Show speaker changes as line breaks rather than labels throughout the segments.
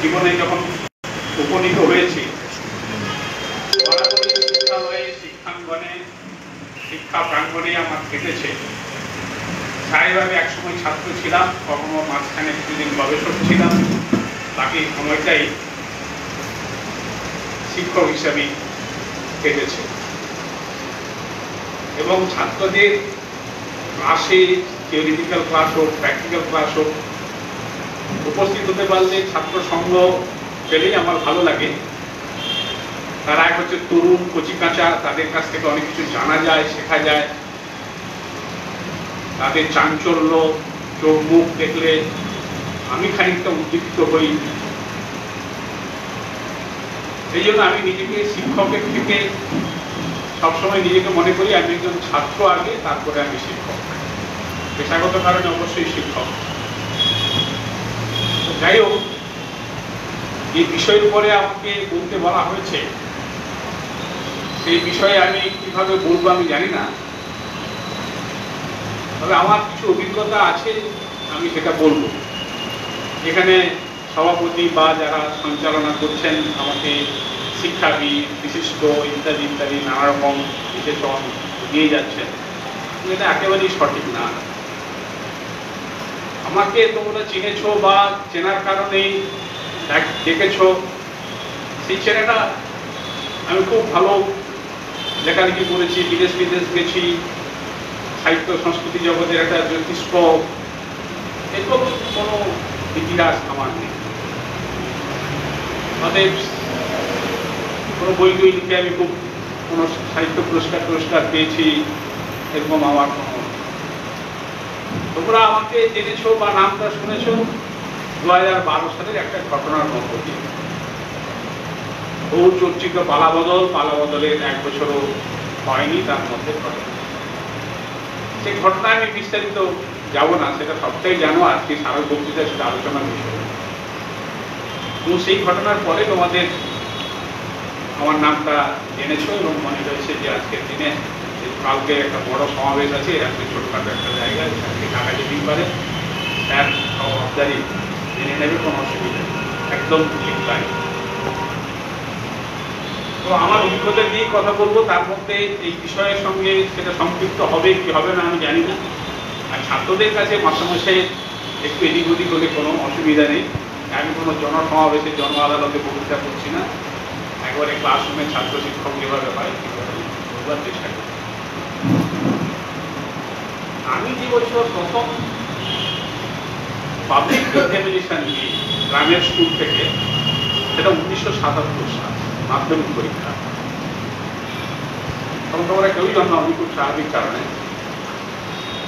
জীবনে যখন উপনীত হয়েছি, শিক্ষাঙ্গনে শিক্ষা প্রাঙ্গণে আমার কেটেছে। স্থায়ীভাবে একসময় ছাত্র ছিলাম, কখনো মাঝখানে কিছুদিন গবেষক ছিলাম, বাকি সময়টাই শিক্ষক হিসাবে কেটেছে। এবং ছাত্রদের ক্লাসে, থিওরিটিক্যাল ক্লাস হোক, প্র্যাকটিক্যাল ক্লাস হোক, উপস্থিত হতে পারলে ছাত্র সঙ্গ পেলেই আমার ভালো লাগে। তারা এক হচ্ছে তরুণ, কচিকাঁচা, তাদের কাছ থেকে অনেক কিছু জানা যায়, শেখা যায়। তাদের চাঞ্চল্য, চোখ মুখ দেখলে আমি খানিকটা উদ্দীপ্ত হই। সেই জন্য আমি নিজেকে শিক্ষকের থেকে সবসময় নিজেকে মনে করি আমি একজন ছাত্র আগে, তারপরে আমি শিক্ষক। পেশাগত কারণে অবশ্যই শিক্ষক। যাই হোক, যে বিষয়ের উপরে আমাকে বলতে বলা হয়েছে সেই বিষয়ে আমি কিভাবে বলবো আমি জানি না, তবে আমার কিছু অভিজ্ঞতা আছে, আমি সেটা বলবো। এখানে সভাপতি বা যারা সঞ্চালনা করছেন আমাকে শিক্ষাবিদ, বিশিষ্ট ইত্যাদি ইত্যাদি নানা রকম বিশেষণ দিয়ে যাচ্ছেন, এটা একেবারেই সঠিক না। আমাকে তোমরা চিনেছ বা চেনার কারণেই দেখেছ, সেই চেনাটা আমি খুব ভালো লেখালেখি করেছি, বিদেশ গেছি, সাহিত্য সংস্কৃতি জগতের একটা জ্যোতিষ্ক, এরকম কোনো ইতিহাস আমার নেই। অতএব কোনো বই লিখে আমি খুব কোনো সাহিত্য পুরস্কার পেয়েছি এরকম আমার কোনো। তোমরা আমাকে জেনেছ বা নামটা শুনেছ 2012 সালের একটা ঘটনার মধ্য দিয়ে। বহু চর্চিত পালাবদলের 1 বছরও হয়নি তার মধ্যে ঘটনা। সেই ঘটনায় আমি বিস্তারিত যাব না, সেটা সবটাই জানো, আজকে সারা বক্তৃতা সেটা আলোচনার বিষয়। এবং সেই ঘটনার পরে তোমাদের আমার নামটা জেনেছ এবং মনে হয়েছে যে আজকের দিনে কালকে একটা বড় সমাবেশ আছে, আজকে ছোটখাটো একটা জায়গায় টাকা যেতেই পারে, স্যার সবাবদারি জেনে নেবে, কোনো অসুবিধা নেই, একদম ঠিক তাই। তো আমার অভিজ্ঞতা দিয়ে কথা বলবো, তার মধ্যে এই বিষয়ের সঙ্গে সেটা সম্পৃক্ত হবে কি হবে না আমি জানি না। আর ছাত্রদের কাছে মাসে একটু এদিক ওদিক হলে কোনো অসুবিধা নেই। আমি কোনো জনসমাবেশে, জন আদালতে বক্তৃতা করছি না, একবারে ক্লাসরুমে ছাত্র শিক্ষক যেভাবে হয় বলবার চেষ্টা করি। আমি যে বছর প্রথম পাবলিক এক্সামিনেশন নিয়ে গ্রামের স্কুল থেকে, সেটা 1977 সাল, মাধ্যমিক পরীক্ষা। তখন তোমরা কেউই জন্ম আমি খুব স্বাভাবিক কারণে।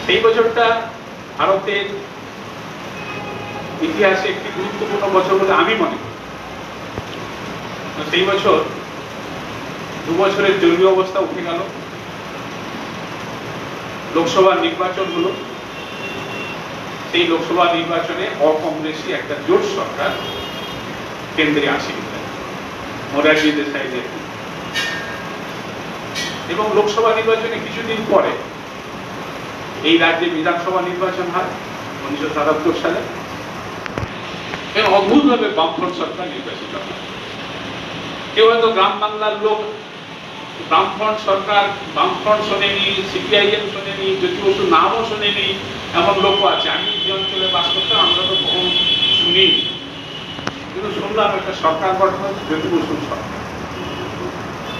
সেই বছরটা ভারতের ইতিহাসে একটি গুরুত্বপূর্ণ বছর বলে আমি মনে করি। সেই বছর 2 বছরের জরুরি অবস্থা উঠে গেল, লোকসভা নির্বাচন হলো। সেই লোকসভা নির্বাচনে অকংগ্রেসী একটা জোট সরকার কেন্দ্রে আসে, মোরারজি দেশাইদের। এবং লোকসভা নির্বাচনে কিছুদিন পরে এই রাজ্যে বিধানসভা নির্বাচন হয় 1977 সালে, এবং অদ্ভুতভাবে বামফ্রন্ট সরকার নির্বাচিত হয়। কেউ হয়তো গ্রাম বাংলার লোক বামফ্রন্ট সরকার, বামফ্রন্ট শোনেনি, সিপিআইএম শোনেনি, জ্যোতি বসুর নামও শোনেনি, এমন লোকও আছে। আমি যে অঞ্চলে বাস করতাম আমরা তো কখনো শুনি, কিন্তু শুনলাম একটা সরকার গঠন হচ্ছে জ্যোতি বসুর সরকার।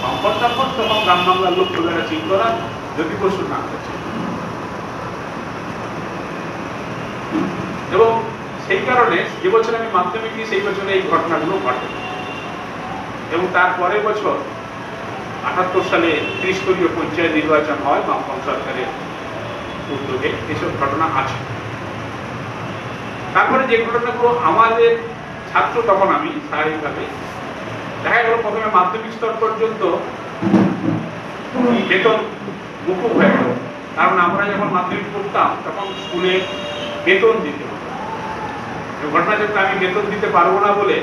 বামফ্রন্ট তখন গ্রাম বাংলার লোক খুলেরা চিন্তা করা জ্যোতি বসুর নাম হচ্ছে। এবং সেই কারণে যে বছর আমি মাধ্যমিক দিই সেই বছরে এই ঘটনাগুলো ঘটে। এবং তার পরের বছর 78 সালে ত্রিস্তরীয় পঞ্চায়েত নির্বাচন হয় বামফ্রন্ট সরকারের উদ্যোগে। এসব ঘটনা আছে। তারপরে যে ঘটনাগুলো আমাদের ছাত্র, তখন আমি স্বাভাবিকভাবে দেখা গেল প্রথমে মাধ্যমিক স্তর পর্যন্ত বেতন মুকুব হয়ে গেল। কারণ আমরা যখন মাধ্যমিক পড়তাম তখন স্কুলে বেতন দিতে হতো। ঘটনা যেটা আমি বেতন দিতে পারবো না বলে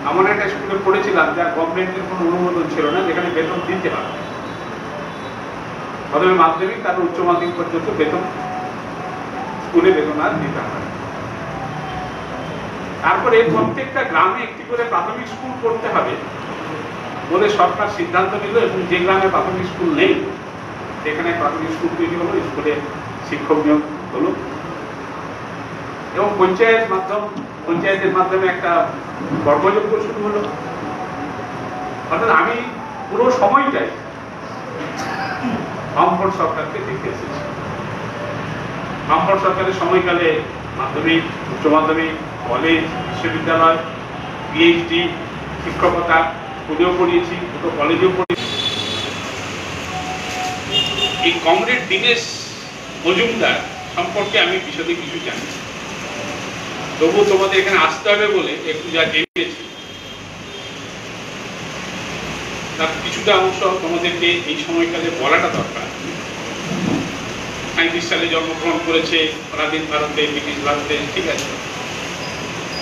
এমন একটা স্কুলে পড়েছিলাম যার গভর্নমেন্টের কোনো অনুমোদন ছিল না, যেখানে বেতন দিতে হবে। প্রথমে মাধ্যমিক, তারপর উচ্চ মাধ্যমিক পর্যন্ত বেতন, স্কুলে বেতন আর দিতে হবে। তারপরে প্রত্যেকটা গ্রামে একটি করে প্রাথমিক স্কুল করতে হবে বলে সরকার সিদ্ধান্ত নিল, এবং যে গ্রামে প্রাথমিক স্কুল নেই সেখানে প্রাথমিক স্কুল তৈরি হলো, স্কুলে শিক্ষক নিয়োগ হলো, এবং পঞ্চায়েতের মাধ্যমে একটা কর্মযজ্ঞ শুরু হলো। অর্থাৎ আমি পুরো সময়টাই বামফ্রন্ট সরকারকে দেখে এসেছি। বামফ্রন্ট সরকারের সময়কালে মাধ্যমিক, উচ্চ মাধ্যমিক, কলেজ, বিশ্ববিদ্যালয়, পিএইচডি, শিক্ষকতা, স্কুলেও পড়িয়েছি, দুটো কলেজেও পড়িয়েছি। এই কমরেড দীনেশ মজুমদার সম্পর্কে আমি বিশদে কিছু জানি, তবু তোমাদের এখানে আসতে হবে বলে একটু যা জেনেছি তার কিছুটা অংশ তোমাদেরকে এই সময়কালে বলাটা দরকার। 37 সালে জন্মগ্রহণ করেছে, পরাধীন ভারতে, ব্রিটিশ ভারতে, ঠিক আছে।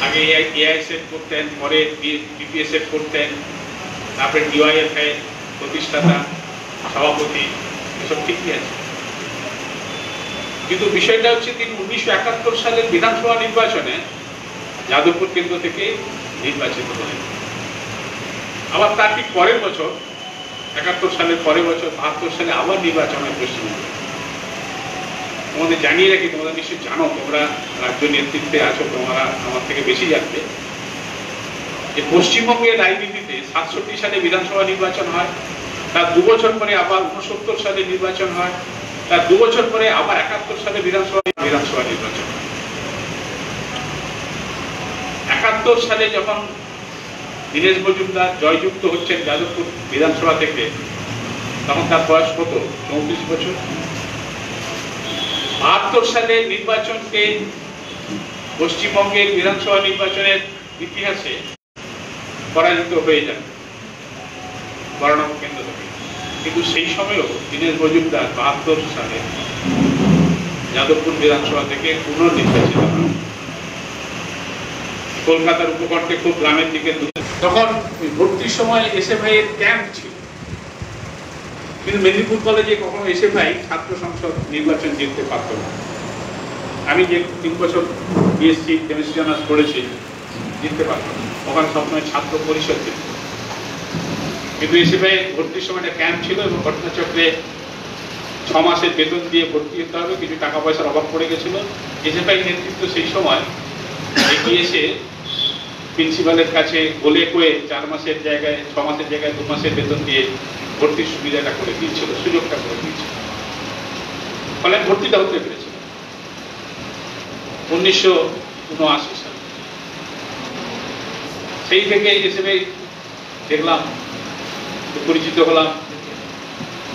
আগে এআইএসএফ করতেন, পরে বিপিএসএফ করতেন, তারপরে ডিওয়াইএফআই প্রতিষ্ঠাতা, সভাপতি, এসব ঠিকই আছে। কিন্তু বিষয়টা হচ্ছে তিনি 1971 সালের বিধানসভা নির্বাচনে যাদবপুর কেন্দ্র থেকে নির্বাচিত হলেন। আবার তার ঠিক পরের বছর, 71 সালের পরের বছর 72 সালে আবার নির্বাচন হয় পশ্চিমবঙ্গে। তোমাদের জানিয়ে রাখি, তোমরা নিশ্চয়ই জানো, তোমরা রাজ্য নেতৃত্বে আছো, তোমরা আমার থেকে বেশি জানবে যে পশ্চিমবঙ্গের রাজনীতিতে 67 সালে বিধানসভা নির্বাচন হয়, তার 2 বছর পরে আবার 69 সালে নির্বাচন হয়, তার 2 বছর পরে আবার 71 সালে বিধানসভা নির্বাচন। 71 সালে যখন দীনেশ মজুমদার জয়যুক্ত হচ্ছেন যাদবপুর বিধানসভা থেকে, তখন তার বয়স কত? 34 বছর। 72 সালে নির্বাচনকে পশ্চিমবঙ্গের বিধানসভা নির্বাচনের ইতিহাসে পরাজিত হয়ে যান বরানগর কেন্দ্র থেকে। কিন্তু সেই সময়েও দীনেশ মজুমদার 72 সালে যাদবপুর বিধানসভা থেকে পুনর্নির্বাচিত হন। কলকাতার উপকণ্ঠে খুব গ্রামের দিকে তখন ভর্তির সময় এসএফআই এর ক্যাম্প ছিল, কিন্তু মেদিনীপুর কলেজে কখনো এসএফআই ছাত্র সংসদ নির্বাচন জিততে পারত না। আমি যে 3 বছর বিএসসি কেমিস্ট্রি অনার্স পড়েছি, জিততে পারত না, ওখানে সবসময় ছাত্র পরিষদ ছিল। কিন্তু এসএফআই ভর্তির সময় একটা ক্যাম্প ছিল, এবং ঘটনাচক্রে 6 মাসের বেতন দিয়ে ভর্তি হতে হবে, কিছু টাকা পয়সার অভাব পড়ে গেছিল। এসএফআই নেতৃত্ব সেই সময় এগিয়ে এসে প্রিন্সিপালের কাছে বলে কয়ে 4 মাসের জায়গায় 6 মাসের জায়গায় 2 মাসের বেতন দিয়ে ভর্তির সুবিধাটা করে দিয়েছিল, সুযোগটা করে দিয়েছিল। ফলে ভর্তিটা হতে পেরেছিল 1979 সালে। সেই থেকে এসএফআই দেখলাম, পরিচিত হলাম।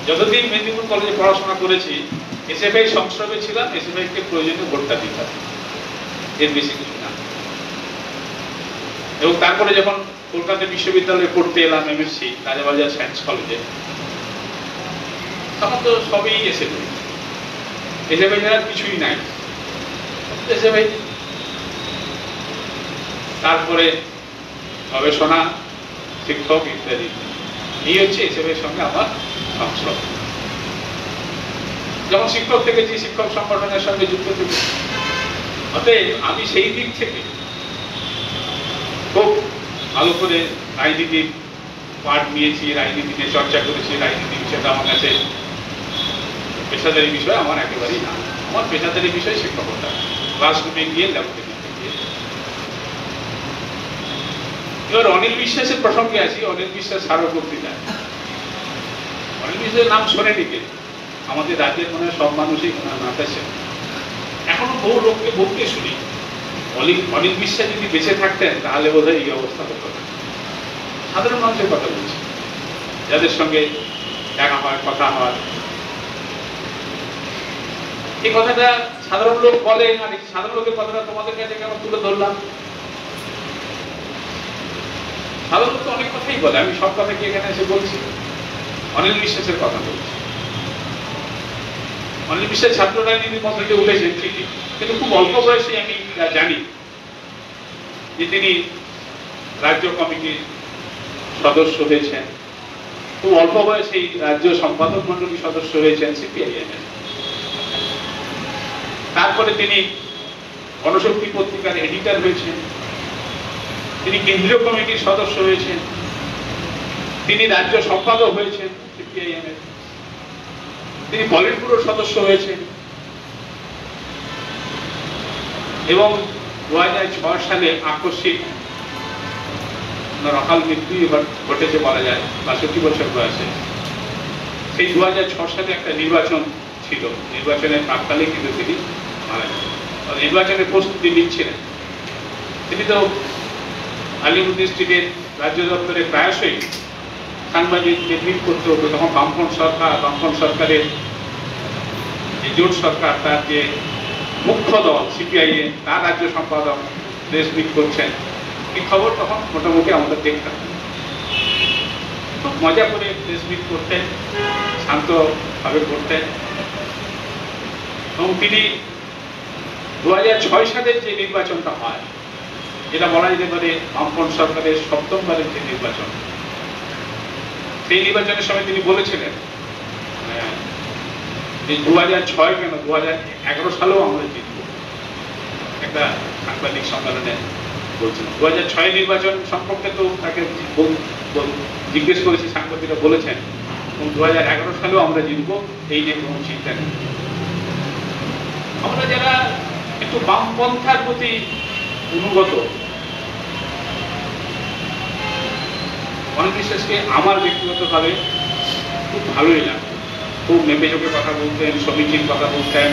যতদিন মেদিনীপুর কলেজে পড়াশোনা করেছি, এসএফআই সংস্রবে ছিলাম, এসএফআই কে প্রয়োজনীয় ভোটটা দিতাম, এর বেশি কিছু না। এবং তারপরে যখন কলকাতা বিশ্ববিদ্যালয়ে পড়তে এলাম, এমএসসি রাজাবাজার সায়েন্স কলেজে, তখন তো সবই এসএফআই, এসএফআই ছাড়া কিছুই নাই, এসএফআই। তারপরে গবেষণা, শিক্ষক ইত্যাদি, এই হচ্ছে এসএফআই এর সঙ্গে আমার সংস্রব। যখন শিক্ষক থেকেছি, শিক্ষক সংগঠনের সঙ্গে যুক্ত থেকেছি, অতএব আমি সেই দিক থেকে খুব ভালো করে রাজনীতির পাঠ নিয়েছি, রাজনীতি নিয়ে চর্চা করেছি। রাজনীতি বিষয়টা আমার কাছে পেশাদারি বিষয় আমার একেবারেই না। আমার পেশাদারি বিষয় শিক্ষকতা, ক্লাসরুমে গিয়ে ল্যাবরেটরি গিয়ে। এবার অনিল বিশ্বাসের প্রসঙ্গে আসি। অনিল বিশ্বাস আরো বক্তৃতা। অনিল বিশ্বাসের নাম শোনেনি কে? আমাদের রাজ্যের মনে হয় সব মানুষই নামটা। এখনো বহু লোককে বলতে শুনি, অনিল বিশ্বাস যদি বেঁচে থাকতেন তাহলে বোধহয় এই অবস্থা হতো না। সাধারণ মানুষের কথা বলছি, যাদের সঙ্গে দেখা হয়, কথা হয়। এই কথাটা সাধারণ লোক বলে, আর সাধারণ লোকের কথাটা তোমাদের কাছে কেন তুলে ধরলাম? সাধারণ লোক তো অনেক কথাই বলে, আমি সব কথা কি এখানে এসে বলছি? অনিল বিশ্বাসের কথা বলছি। অনিল বিশ্বাস ছাত্র রাজনীতির মধ্যে দিয়ে উঠেছেন ঠিকই, কিন্তু খুব অল্প বয়সে আমি জানি যে তিনি রাজ্য কমিটির সদস্য হয়েছেন, খুব অল্প বয়সে রাজ্য সম্পাদক মন্ডলীর সদস্য হয়েছেন সিপিআইএম এর। তারপরে তিনি গণশক্তি পত্রিকার এডিটর হয়েছেন, তিনি কেন্দ্রীয় কমিটির সদস্য হয়েছেন, তিনি রাজ্য সম্পাদক হয়েছেন সিপিআইএম এর, তিনি পলিট ব্যুরোর সদস্য হয়েছেন এবং 2006 সালে আকস্মিক অকাল মৃত্যু ঘটেছে বলা যায়, 62 বছর বয়সে। সেই 2006 সালে একটা নির্বাচন ছিল, নির্বাচনের প্রাক্কালে কিন্তু তিনি মারা যান। নির্বাচনের প্রস্তুতি নিচ্ছিলেন। তিনি তো আলিমুদ্দিন স্ট্রিটের রাজ্য দপ্তরে প্রায়শই সাংবাদিকদের মিট করতে হতো। তখন বামফ্রন্ট সরকারের যে জোট সরকার, তার যে মুখ্য দল সিপিআইএম, তার রাজ্য সম্পাদক প্রেস মিট করছেন, এই খবর তখন মোটামুটি আমাদের দেখতাম। খুব মজা করে প্রেস মিট করতেন, শান্তভাবে করতেন। এবং তিনি 2006 সালের যে নির্বাচনটা হয়, যেটা বলা যেতে পারে বামফ্রন্ট সরকারের 7ম যে নির্বাচন, সেই নির্বাচনের সময় তিনি বলেছিলেন যে 2006 কেন 2011 সালেও আমরা জিতব। একটা সাংবাদিক সম্মেলনে বলছিলেন 2006 নির্বাচন সম্পর্কে তো তাকে জিজ্ঞেস করেছি, সাংবাদিকরা বলেছেন 2011 সালেও আমরা জিতব, এই নিয়ে কোনো চিন্তা নেই। আমরা যারা একটু বামপন্থার প্রতি অনুগত, অনেক বিশেষকে আমার ব্যক্তিগতভাবে খুব ভালোই লাগতো। খুব মেপে চোখে কথা বলতেন, সমীচীন কথা বলতেন।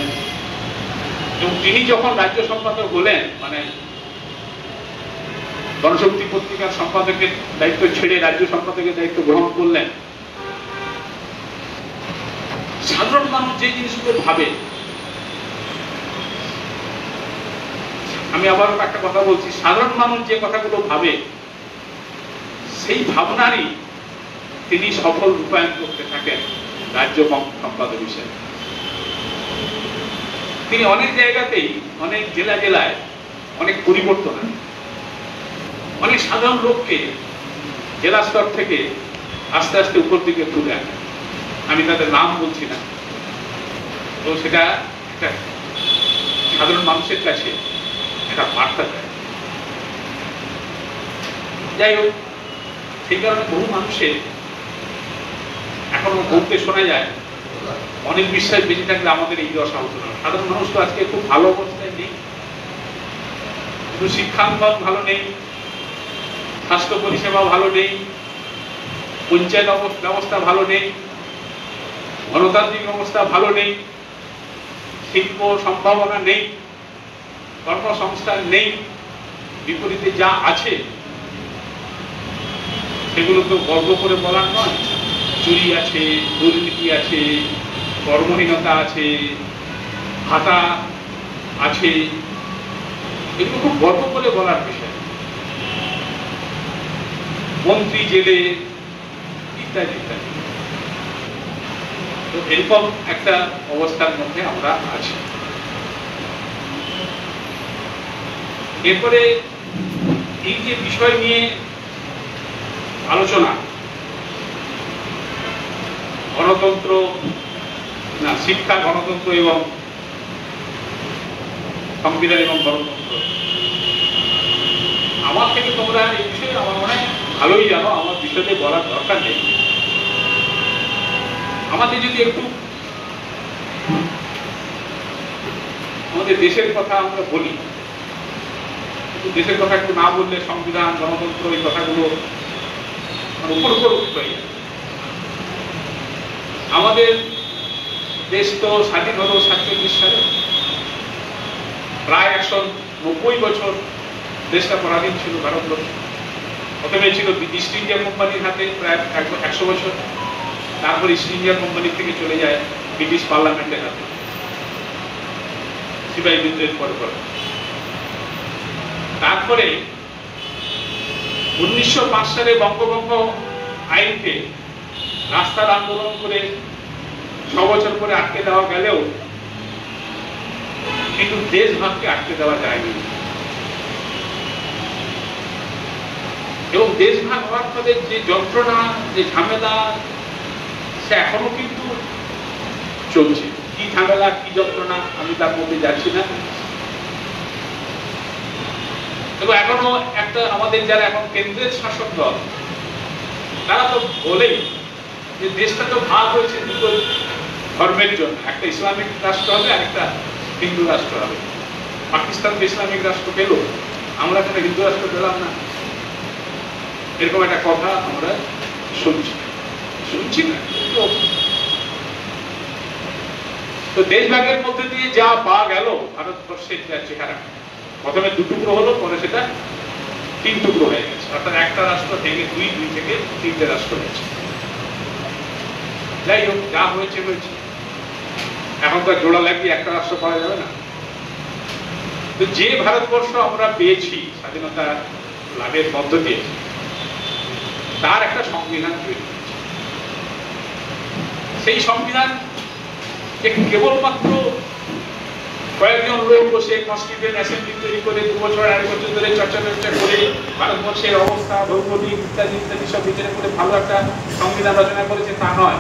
এবং তিনি যখন রাজ্য সম্পাদক হলেন, মানে গণশক্তি পত্রিকার সম্পাদকের দায়িত্ব ছেড়ে রাজ্য সম্পাদকের দায়িত্ব গ্রহণ করলেন, সাধারণ মানুষ যে জিনিসগুলো ভাবে, আমি আবারও একটা কথা বলছি, সাধারণ মানুষ যে কথাগুলো ভাবে, সেই ভাবনারই তিনি সফল রূপায়ণ করতে থাকেন রাজ্য সম্পাদক হিসেবে। তিনি অনেক জায়গাতেই, অনেক জেলায় অনেক পরিবর্তন আনেন। অনেক সাধারণ লোককে জেলা স্তর থেকে আস্তে আস্তে উপর দিকে তুলে আনেন। আমি তাদের নাম বলছি না, তো সেটা একটা সাধারণ মানুষের কাছে একটা বার্তা দেয়। যাই হোক, সেই কারণে বহু মানুষের এখনো বলতে শোনা যায়, অনেক বিশ্বাস বেঁচে থাকলে আমাদের এই দশা হতো না। সাধারণ মানুষ তো আজকে খুব ভালো অবস্থায় নেই, কিন্তু শিক্ষাঙ্গন ভালো নেই, স্বাস্থ্য পরিষেবা ভালো নেই, পঞ্চায়েত ব্যবস্থা ভালো নেই, গণতান্ত্রিক অবস্থা ভালো নেই, শিল্প সম্ভাবনা নেই, কর্মসংস্থান নেই। বিপরীতে যা আছে সেগুলো তো গর্ব করে বলার নয়। চুরি আছে, দুর্নীতি আছে, কর্মহীনতা আছে, ভাতা আছে, এগুলো খুব গর্ব করে বলার বিষয়। মন্ত্রী জেলে ইত্যাদি ইত্যাদি। তো এরকম একটা অবস্থার মধ্যে আমরা আছি। এরপরে এই যে বিষয় নিয়ে আলোচনা, গণতন্ত্র না, শিক্ষা, গণতন্ত্র এবং সংবিধান এবং গণতন্ত্র, আমার থেকে তোমরা এই বিষয়ে আমার মনে হয় ভালোই জানো, আমার বিষয়তে বলার দরকার নেই। আমাদের যদি একটু আমাদের দেশের কথা আমরা বলি, কিন্তু দেশের কথা একটু না বললে সংবিধান, গণতন্ত্র, এই কথাগুলো উপর হয়ে যায়। আমাদের দেশ তো স্বাধীন হলো 47 সালে, প্রায় 190 বছর দেশটা পরাধীন ছিল ভারতবর্ষ। প্রথমে ছিল ইস্ট ইন্ডিয়া কোম্পানির হাতে প্রায় 100 বছর, তারপর ইস্ট ইন্ডিয়া কোম্পানি থেকে চলে যায় ব্রিটিশ পার্লামেন্টের হাতে সিপাহী বিদ্রোহের পরে। তারপরে 1905 সালে বঙ্গভঙ্গ আইনকে রাস্তার আন্দোলন করে 6 বছর পরে আটকে দেওয়া গেলেও কিন্তু দেশভাগকে আটকে দেওয়া যায়নি। এবং দেশভাগ হওয়ার ফলে যে যন্ত্রণা, যে ঝামেলা, সে এখনো কিন্তু চলছে। কি ঝামেলা, কি যন্ত্রণা, আমি তার মধ্যে যাচ্ছি না। তবে এখনো একটা আমাদের যারা এখন কেন্দ্রের শাসক দল তারা তো বলেই যে দেশটা তো ভাগ হয়েছে দুটো ধর্মের জন্য, একটা ইসলামিক রাষ্ট্র হবে আর একটা হিন্দু রাষ্ট্র হবে। পাকিস্তান তো ইসলামিক রাষ্ট্র পেল, আমরা কোনো হিন্দু রাষ্ট্র পেলাম না, এরকম একটা কথা আমরা শুনছি না। তো দেশ ভাগের মধ্যে দিয়ে যা পাওয়া গেল ভারতবর্ষের যা চেহারা, প্রথমে দুটুকরো হলো, পরে সেটা তিন টুকরো হয়ে গেছে, অর্থাৎ একটা রাষ্ট্র থেকে দুই থেকে তিনটে রাষ্ট্র হয়েছে। যাই হোক, যা হয়েছে হয়েছে, এখন তো জোড়া লাগিয়ে একটা রাষ্ট্র পাওয়া যাবে না। তো যে ভারতবর্ষ আমরা পেয়েছি স্বাধীনতা লাভের মধ্য দিয়ে, তার একটা সংবিধান তৈরি হয়েছে। সেই সংবিধান কেবলমাত্র কয়েকজন লোক বসে কনস্টিটিউয়েন্ট অ্যাসেম্বলি তৈরি করে 2 বছর 2.5 বছর ধরে চর্চা করে ভারতবর্ষের অবস্থা, ভৌগোলিক ইত্যাদি ইত্যাদি সব বিচার করে ভালো একটা সংবিধান রচনা করেছে তা নয়।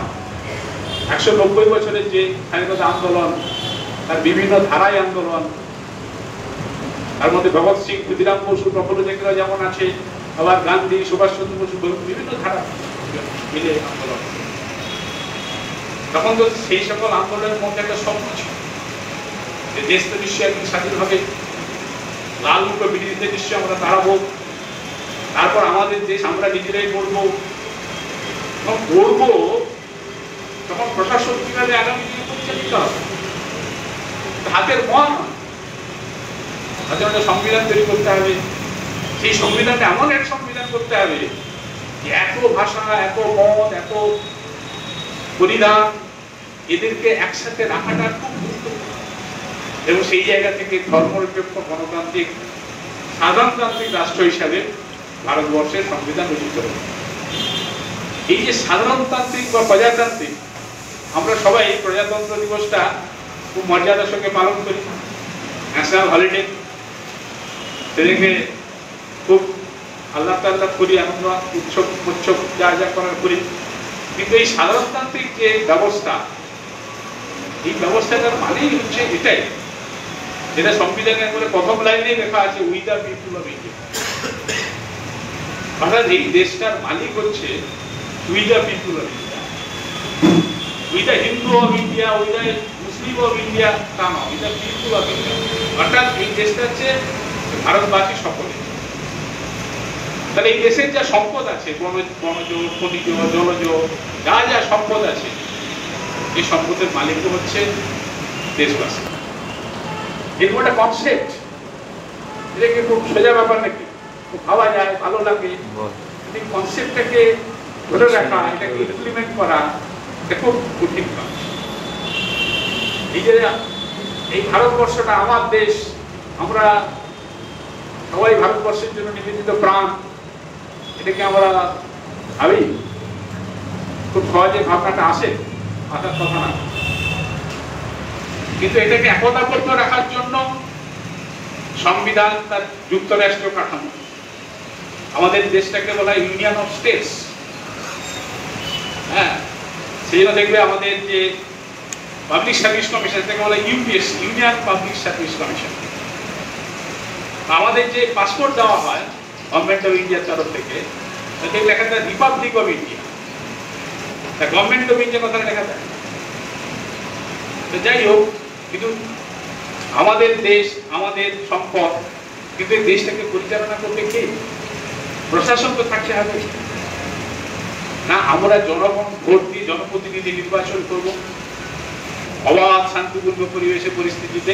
190 বছরের যে স্বাধীনতা আন্দোলন, তার বিভিন্ন ধারায় আন্দোলন, তার মধ্যে ভগৎ সিং, ক্ষুদিরাম বসু, প্রফুল্ল চাকিরা যেমন আছে, আবার গান্ধী, সুভাষচন্দ্র বসু, বিভিন্ন ধারা মিলে আন্দোলন। তখন তো সেই সকল আন্দোলনের মধ্যে একটা স্বপ্ন ছিল যে দেশ তো নিশ্চয়ই একদিন স্বাধীন হবে, লাল মুখ ব্রিটিশদের নিশ্চয়ই আমরা তাড়াবো, তারপর আমাদের দেশ আমরা নিজেরাই গড়বো। তখন প্রশাসন কিভাবে আগামী দিনে পরিচালিত হবে, হাতের মন সংবিধান তৈরি করতে হবে। সেই সংবিধানটা এমন এক সংবিধান করতে হবে যে এত ভাষা, এত মত, এত পরিধান, এদেরকে একসাথে রাখাটা খুব গুরুত্বপূর্ণ। এবং সেই জায়গা থেকে ধর্মনিরপেক্ষ গণতান্ত্রিক সাধারণতান্ত্রিক রাষ্ট্র হিসাবে ভারতবর্ষের সংবিধান রচিত হবে। এই যে সাধারণতান্ত্রিক বা প্রজাতান্ত্রিক, আমরা সবাই প্রজাতন্ত্র দিবসটা খুব মর্যাদার সঙ্গে পালন করি, ন্যাশনাল হলিডে, সেদিকে খুব আল্লাহ তাল্লাহ করি, আনন্দ উৎসব যা যা করার করি। কিন্তু এই সাধারণতান্ত্রিক যে ব্যবস্থা, এই ব্যবস্থাটার মানেই হচ্ছে এটাই, যেটা সংবিধানের করে প্রথম লাইনেই লেখা আছে, we the people of India. অর্থাৎ এই দেশটার মালিক হচ্ছে we the people of India. We the Hindu of India, we the Muslim of India তা নয়, we the people of India. অর্থাৎ এই দেশটা হচ্ছে ভারতবাসী সকলে। তাহলে এই দেশের যা সম্পদ আছে, বনজ, খনিজ, জলজ, যা যা সম্পদ আছে, এই সম্পদের মালিক হচ্ছে দেশবাসী। এরকম একটা কনসেপ্ট, এটাকে খুব সোজা ব্যাপার নাকি, খুব ভাবা যায়, ভালো লাগে। এই কনসেপ্টটাকে ধরে রাখা, এটাকে ইমপ্লিমেন্ট করা, এটা খুব কঠিন কাজ। এই যে এই ভারতবর্ষটা আমার দেশ, আমরা সবাই ভারতবর্ষের জন্য নিবেদিত প্রাণ, এটাকে আমরা ভাবি, খুব সহজে ভাবনাটা আসে, আসার কথা না। কিন্তু এটাকে একতাবদ্ধ রাখার জন্য সংবিধান, তার যুক্তরাষ্ট্র কাঠামো, আমাদের দেশটাকে বলা হয় ইউনিয়ন অফ স্টেটস। হ্যাঁ, সেই জন্য দেখবে আমাদের যে পাবলিক সার্ভিস কমিশন, সেটাকে বলা হয় UPSC, union public service commission. আমাদের যে পাসপোর্ট দেওয়া হয় গভর্নমেন্ট অফ ইন্ডিয়ার তরফ থেকে, তাতে লেখা থাকে Republic of India, government of India কথা লেখা থাকে। যাই হোক, কিন্তু আমাদের দেশ, আমাদের সম্পদ, কিন্তু এই দেশটাকে পরিচালনা করবে কে? প্রশাসন তো থাকতে হবে না। আমরা জনগণ ভোট দিয়ে জনপ্রতিনিধি নির্বাচন করব অবাধ শান্তিপূর্ণ পরিবেশে, পরিস্থিতিতে।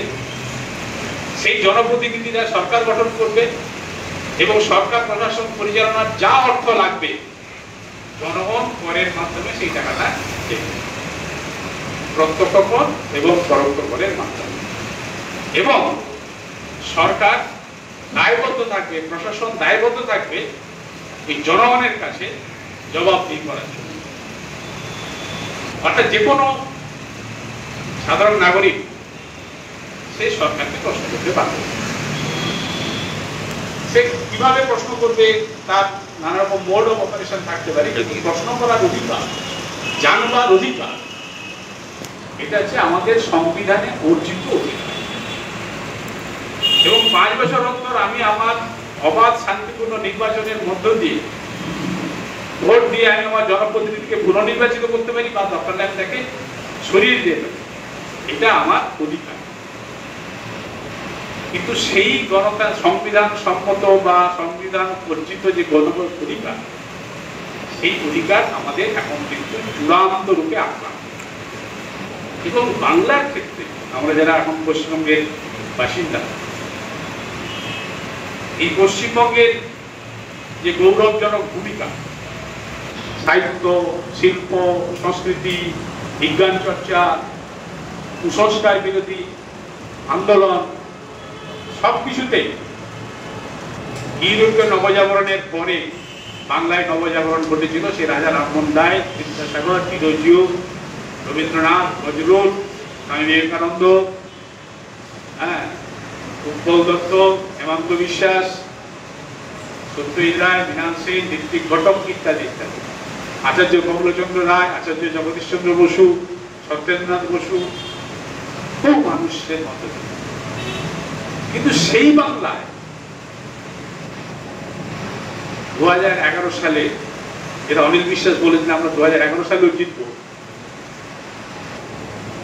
সেই জনপ্রতিনিধিরা সরকার গঠন করবে এবং সরকার প্রশাসন পরিচালনার যা অর্থ লাগবে জনগণ করের মাধ্যমে সেই টাকাটা দেবে, প্রত্যক্ষ কর এবং পরোক্ষ করের মাধ্যমে। এবং সরকার দায়বদ্ধ থাকবে, প্রশাসন দায়বদ্ধ থাকবে এই জনগণের কাছে জবাবদিহি করার জন্য। অর্থাৎ যে কোনো সাধারণ নাগরিক সে সরকারকে প্রশ্ন করতে পারবে। সে কিভাবে প্রশ্ন করবে, তার নানা রকম মোড অফ অপারেশন থাকতে পারে, কিন্তু প্রশ্ন করার অধিকার, জানবার অধিকার, এটা হচ্ছে আমাদের সংবিধানে অর্জিত অধিকার। এবং 5 বছর অন্তর আমি আমার অবাধ শান্তিপূর্ণ নির্বাচনের মধ্য দিয়ে ভোট দিয়ে আমি আমার জনপ্রতিনিধিকে পুনর্নির্বাচিত করতে পারি বা দরকার লাগে তাকে সরিয়ে দিতে পারি, এটা আমার অধিকার। কিন্তু সেই গণতান্ত্রিক সংবিধান সম্মত বা সংবিধান অর্জিত যে গণতান্ত্রিক অধিকার, সেই অধিকার আমাদের এখন কিন্তু চূড়ান্ত রূপে আক্রান্ত। এবং বাংলার ক্ষেত্রে আমরা যারা এখন পশ্চিমবঙ্গের বাসিন্দা, এই পশ্চিমবঙ্গের যে গৌরবজনক ভূমিকা, সাহিত্য, শিল্প, সংস্কৃতি, বিজ্ঞান চর্চা, কুসংস্কার বিরোধী আন্দোলন, সবকিছুতেই ইউরোপীয় নবজাগরণের পরে বাংলায় নবজাগরণ ঘটেছিল। সে রাজা রামমোহন রায়, বিদ্যাসাগর, চিরঞ্জীব, রবীন্দ্রনাথ, নজরুল, স্বামী বিবেকানন্দ, উৎপল দত্ত, হেমন্ত বিশ্বাস, সত্যজিৎ রায়, মৃণাল সেন, ঋত্বিক ঘটক ইত্যাদি ইত্যাদি, আচার্য কমলচন্দ্র রায়, আচার্য জগদীশ চন্দ্র বসু, সত্যেন্দ্রনাথ বসু, খুব মানুষের মতো। কিন্তু সেই বাংলায় 2011 সালে, যেটা অনিল বিশ্বাস বলেছেন আমরা 2011 সালেও জিতবো,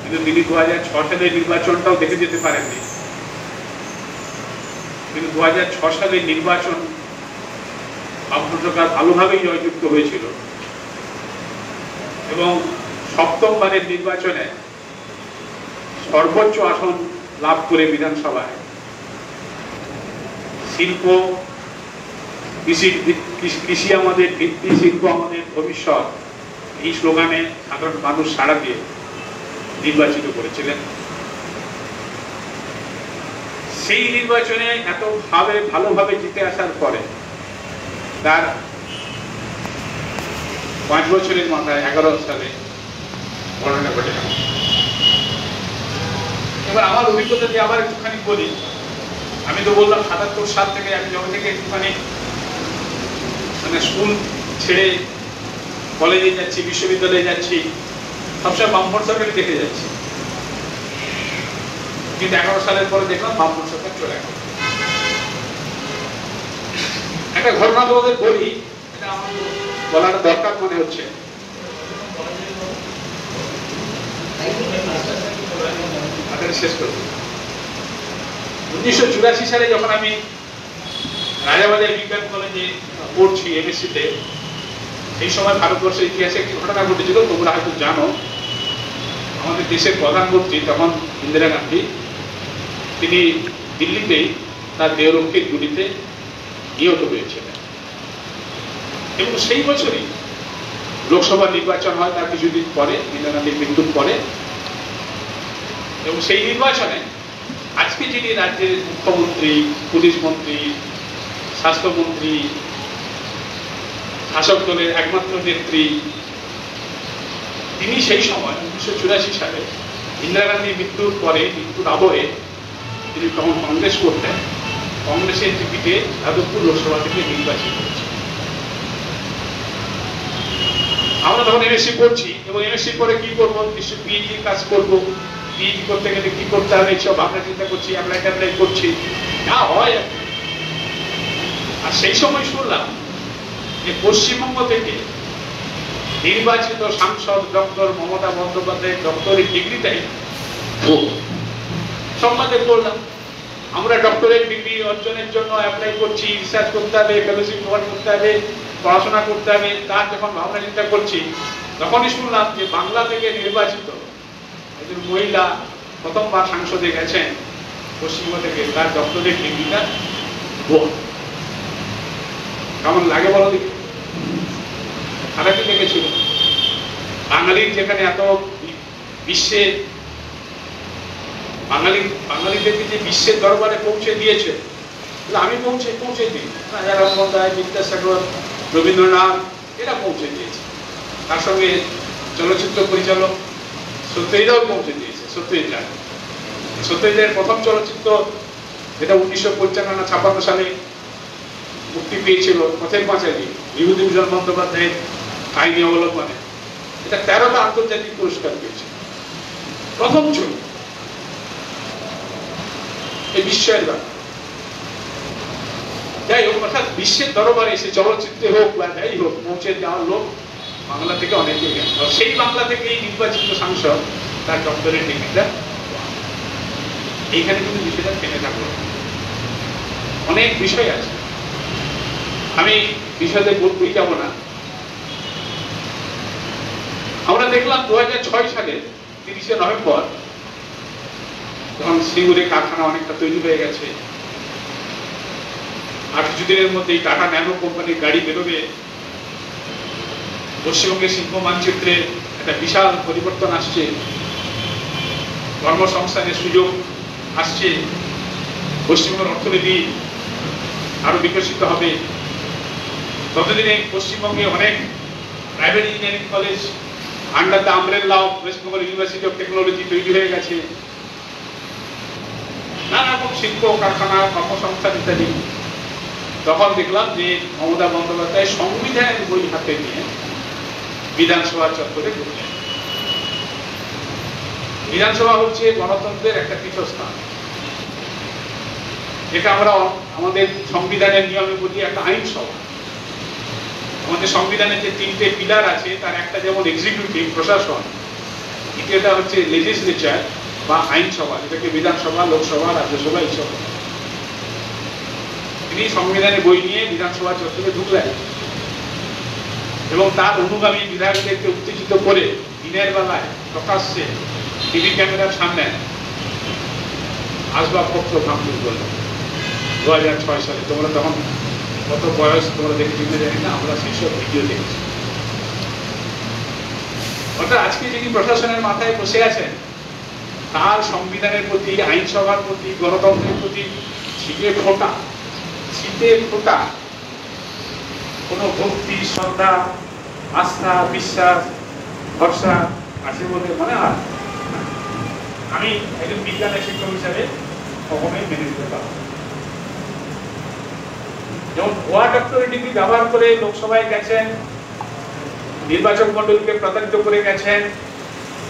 কিন্তু তিনি 2006 সালের নির্বাচনটাও দেখে যেতে পারেননি। কিন্তু 2006 সালের নির্বাচন বাম সরকার ভালোভাবেই জয়যুক্ত হয়েছিল এবং সপ্তমবারের নির্বাচনে সর্বোচ্চ আসন লাভ করে বিধানসভায় শিল্প, কৃষি আমাদের ভিত্তি, শিল্প আমাদের ভবিষ্যৎ, এই স্লোগানে সাধারণ মানুষ সাড়া দিয়ে নির্বাচিত করেছিলেন। সেই নির্বাচনে এত ভালোভাবে জিতে আসার পরে তার 5 বছরের মাথায় 11 সালে ঘটনা ঘটে। এবার আমার অভিজ্ঞতা দিয়ে আবার একটুখানি বলি। আমি তো বললাম 77 সাল থেকে আমি যখন থেকে একটুখানি মানে স্কুল ছেড়ে কলেজে যাচ্ছি, বিশ্ববিদ্যালয়ে যাচ্ছি, সবসময় বামফ্রন্ট সরকারই দেখে যাচ্ছি। কিন্তু 11 সালের পরে দেখলাম বামফ্রন্ট সরকার চলে গেল। একটা ঘটনা তোমাদের বলি, এটা আমার বলাটা দরকার মনে হচ্ছে। শেষ করব। 1984 সালে যখন আমি রাজাবাজার বিজ্ঞান কলেজে পড়ছি এমএসসিতে, সেই সময় ভারতবর্ষের ইতিহাসে একটি ঘটনা ঘটেছিল, তোমরা হয়তো জানো। আমাদের দেশের প্রধানমন্ত্রী তখন ইন্দিরা গান্ধী, তিনি দিল্লিতেই তার দেহরক্ষীর গুলিতে নিহত হয়েছিলেন। এবং সেই বছরই লোকসভা নির্বাচন হয়, তার কিছুদিন পরে, ইন্দিরা গান্ধীর মৃত্যুর পরে। এবং সেই নির্বাচনে আজকে যিনি রাজ্যের মুখ্যমন্ত্রী, পুলিশ মন্ত্রী, স্বাস্থ্যমন্ত্রী, শাসক দলের একমাত্র নেত্রী, তিনি সেই সময় 1984 সালে ইন্দিরা গান্ধীর মৃত্যুর পরে, মৃত্যুর আবহে তিনি তখন কংগ্রেস করতেন। কংগ্রেসের টিকিটে যাদবপুর লোকসভা থেকে নির্বাচিত হয়েছে। আমরা তখন এমএসসি পড়ছি এবং এমএসসির পরে কি করবো, নিশ্চয়ই পিএইচডি কাজ করবো। পিএইচডি করতে গেলে কি করতে হবে সব ভাবনা চিন্তা করছি, অ্যাপ্লাই করছি, যা হয়। আর সেই সময় শুনলাম যে পশ্চিমবঙ্গ থেকে নির্বাচিত সাংসদ ডক্টর মমতা বন্দ্যোপাধ্যায়ের ডক্টরেট ডিগ্রিটাই সম্মানে করলাম। আমরা ডক্টরেট ডিগ্রি অর্জনের জন্য অ্যাপ্লাই করছি, রিসার্চ করতে হবে, ফেলোশিপ করতে হবে, পড়াশোনা করতে হবে। তার যখন ভাবনা চিন্তা করছি, তখনই শুনলাম যে বাংলা থেকে নির্বাচিত একজন মহিলা প্রথমবার সাংসদে গেছেন পশ্চিমবঙ্গ থেকে, তার ডক্টরেট ডিগ্রিটা ভুয়া। কেমন লাগে বলো দেখি? খারাপই লেগেছিল। বাঙালির যেখানে এত বিশ্বে বাঙালিদেরকে যে বিশ্বের দরবারে পৌঁছে দিয়েছে, আমি পৌঁছে দিই। রাজা রামমোহন রায়, বিদ্যাসাগর, রবীন্দ্রনাথ, এরা পৌঁছে দিয়েছে। তার সঙ্গে চলচ্চিত্র পরিচালক সত্যজিৎও পৌঁছে দিয়েছে। সত্যজিতের প্রথম চলচ্চিত্র, যেটা 1955-56 সালে মুক্তি পেয়েছিল, পথের পাঁচালী, বিভূতিভূষণ বন্দ্যোপাধ্যায়ের কাহিনী অবলম্বনে, এটা 13টা আন্তর্জাতিক পুরস্কার পেয়েছে। প্রথম ছবি, এই বিস্ময়ের ব্যাপার। যাই হোক, অর্থাৎ বিশ্বের দরবারে এসে চলচ্চিত্রে হোক বা যাই হোক পৌঁছে যাওয়ার লোক বাংলা থেকে অনেকে গেছে। সেই বাংলা থেকে এই নির্বাচিত সাংসদ তার ডক্টরেট ডিগ্রিটা। এইখানে কিন্তু বিষয়টা থেমে থাকলো, অনেক বিষয় আছে, আমি বিষয়তে বই যাব না। আমরা দেখলাম 2006 সালে 30শে নভেম্বর যখন সিঙ্গুরে কারখানা অনেকটা তৈরি হয়ে গেছে, আর কিছুদিনের মধ্যে এই টাটা ন্যানো কোম্পানির গাড়ি বেরোবে, পশ্চিমবঙ্গের শিল্প মানচিত্রে একটা বিশাল পরিবর্তন আসছে, কর্মসংস্থানের সুযোগ আসছে, পশ্চিমবঙ্গের অর্থনীতি আরো বিকশিত হবে। ততদিনে পশ্চিমবঙ্গে অনেক private engineering college under the umbrella of West Bengal university of technology তৈরি হয়ে গেছে, নানা রকম শিল্প কারখানা কর্মসংস্থান ইত্যাদি। তখন দেখলাম যে মমতা বন্দ্যোপাধ্যায় সংবিধানের বই হাতে নিয়ে বিধানসভা চত্বরে ঢুকলেন। বিধানসভা হচ্ছে গণতন্ত্রের একটা পীঠস্থান, যেটা আমরা আমাদের সংবিধানের নিয়মে বলি একটা আইনসভা। আমাদের সংবিধানের যে 3টে পিলার আছে, তার একটা যেমন এক্সিকিউটিভ প্রশাসন, দ্বিতীয়টা হচ্ছে লেজিসলেচার বা আইনসভা, যেটাকে বিধানসভা, লোকসভা, রাজ্যসভা এইসব। তিনি সংবিধানের বই নিয়ে বিধানসভা চত্বরে ঢুকলেন এবং তার অনুগামী বিধায়কদেরকে উত্তেজিত করে দিনের বেলায় প্রকাশ্যে টিভি ক্যামেরার সামনে আসবাবপত্র ভাঙচুর করলেন 2006 সালে। তোমরা তখন কত বয়স তোমরা দেখেছি জানি না, আমরা সেসব ভিডিও দেখেছি। অর্থাৎ আজকে যিনি প্রশাসনের মাথায় বসে আছেন, তার সংবিধানের প্রতি, আইনসভার প্রতি, গণতন্ত্রের প্রতি ছিটে ফোটা কোনো ভক্তি, শ্রদ্ধা, আস্থা, বিশ্বাস, ভরসা আছে বলে মনে হয়। আমি একজন বিজ্ঞানের শিক্ষক হিসাবে কখনোই মেনে নিতে পারবো। যেমন ভুয়া ডক্টরেট ডিগ্রি ব্যবহার করে লোকসভায় গেছেন, নির্বাচক মন্ডলীকে প্রতারিত করে গেছেন,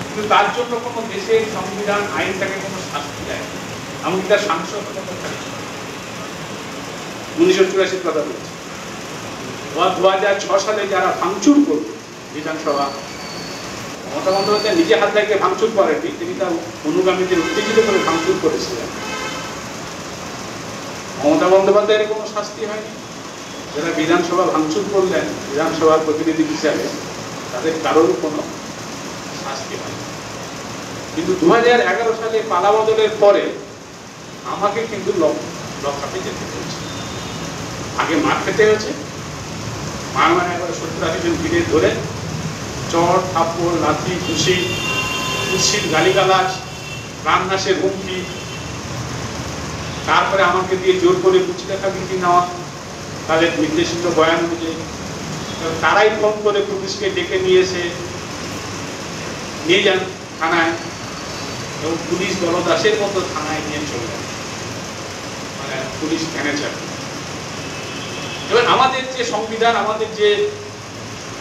কিন্তু তার জন্য কোনো দেশের সংবিধান আইন তাকে কোনো শাস্তি দেয়, এমনকি তার সাংসদ 1984 কথা বলছি। 2006 সালে যারা ভাঙচুর করবে বিধানসভা, মমতা বন্দ্যোপাধ্যায় নিজে হাত লাগিয়ে ভাঙচুর করেননি, তিনি তার অনুগামীদের উত্তেজিত করে ভাঙচুর করেছিলেন। মমতা বন্দ্যোপাধ্যায়ের কোনো শাস্তি হয়নি। যারা বিধানসভা ভাঙচুর করলেন বিধানসভার প্রতিনিধি হিসাবে, তাদের কারোর কোনো শাস্তি হয়নি। কিন্তু 2011 সালে পালা বদলের পরে আমাকে কিন্তু লকআপে যেতে হয়েছে। আগে মার খেতে হয়েছে, মার মানে একবার 70-80 জন ভিড়ে ধরে চট, থাপ্পড়, লাথি, ঘুষি, কুৎসিত গালিগালাজ, প্রাণনাশের হুমকি, তারপরে আমাকে দিয়ে জোর করে পুঁচি লেখা বিক্রি নেওয়া, তাদের নির্দেশিত বয়ান অনুযায়ী। তারাই ফোন করে পুলিশকে ডেকে নিয়ে যান থানায়, এবং পুলিশ দলদাসের মতো থানায় নিয়ে চলে যান, মানে পুলিশ ম্যানেজার। এবার আমাদের যে সংবিধান, আমাদের যে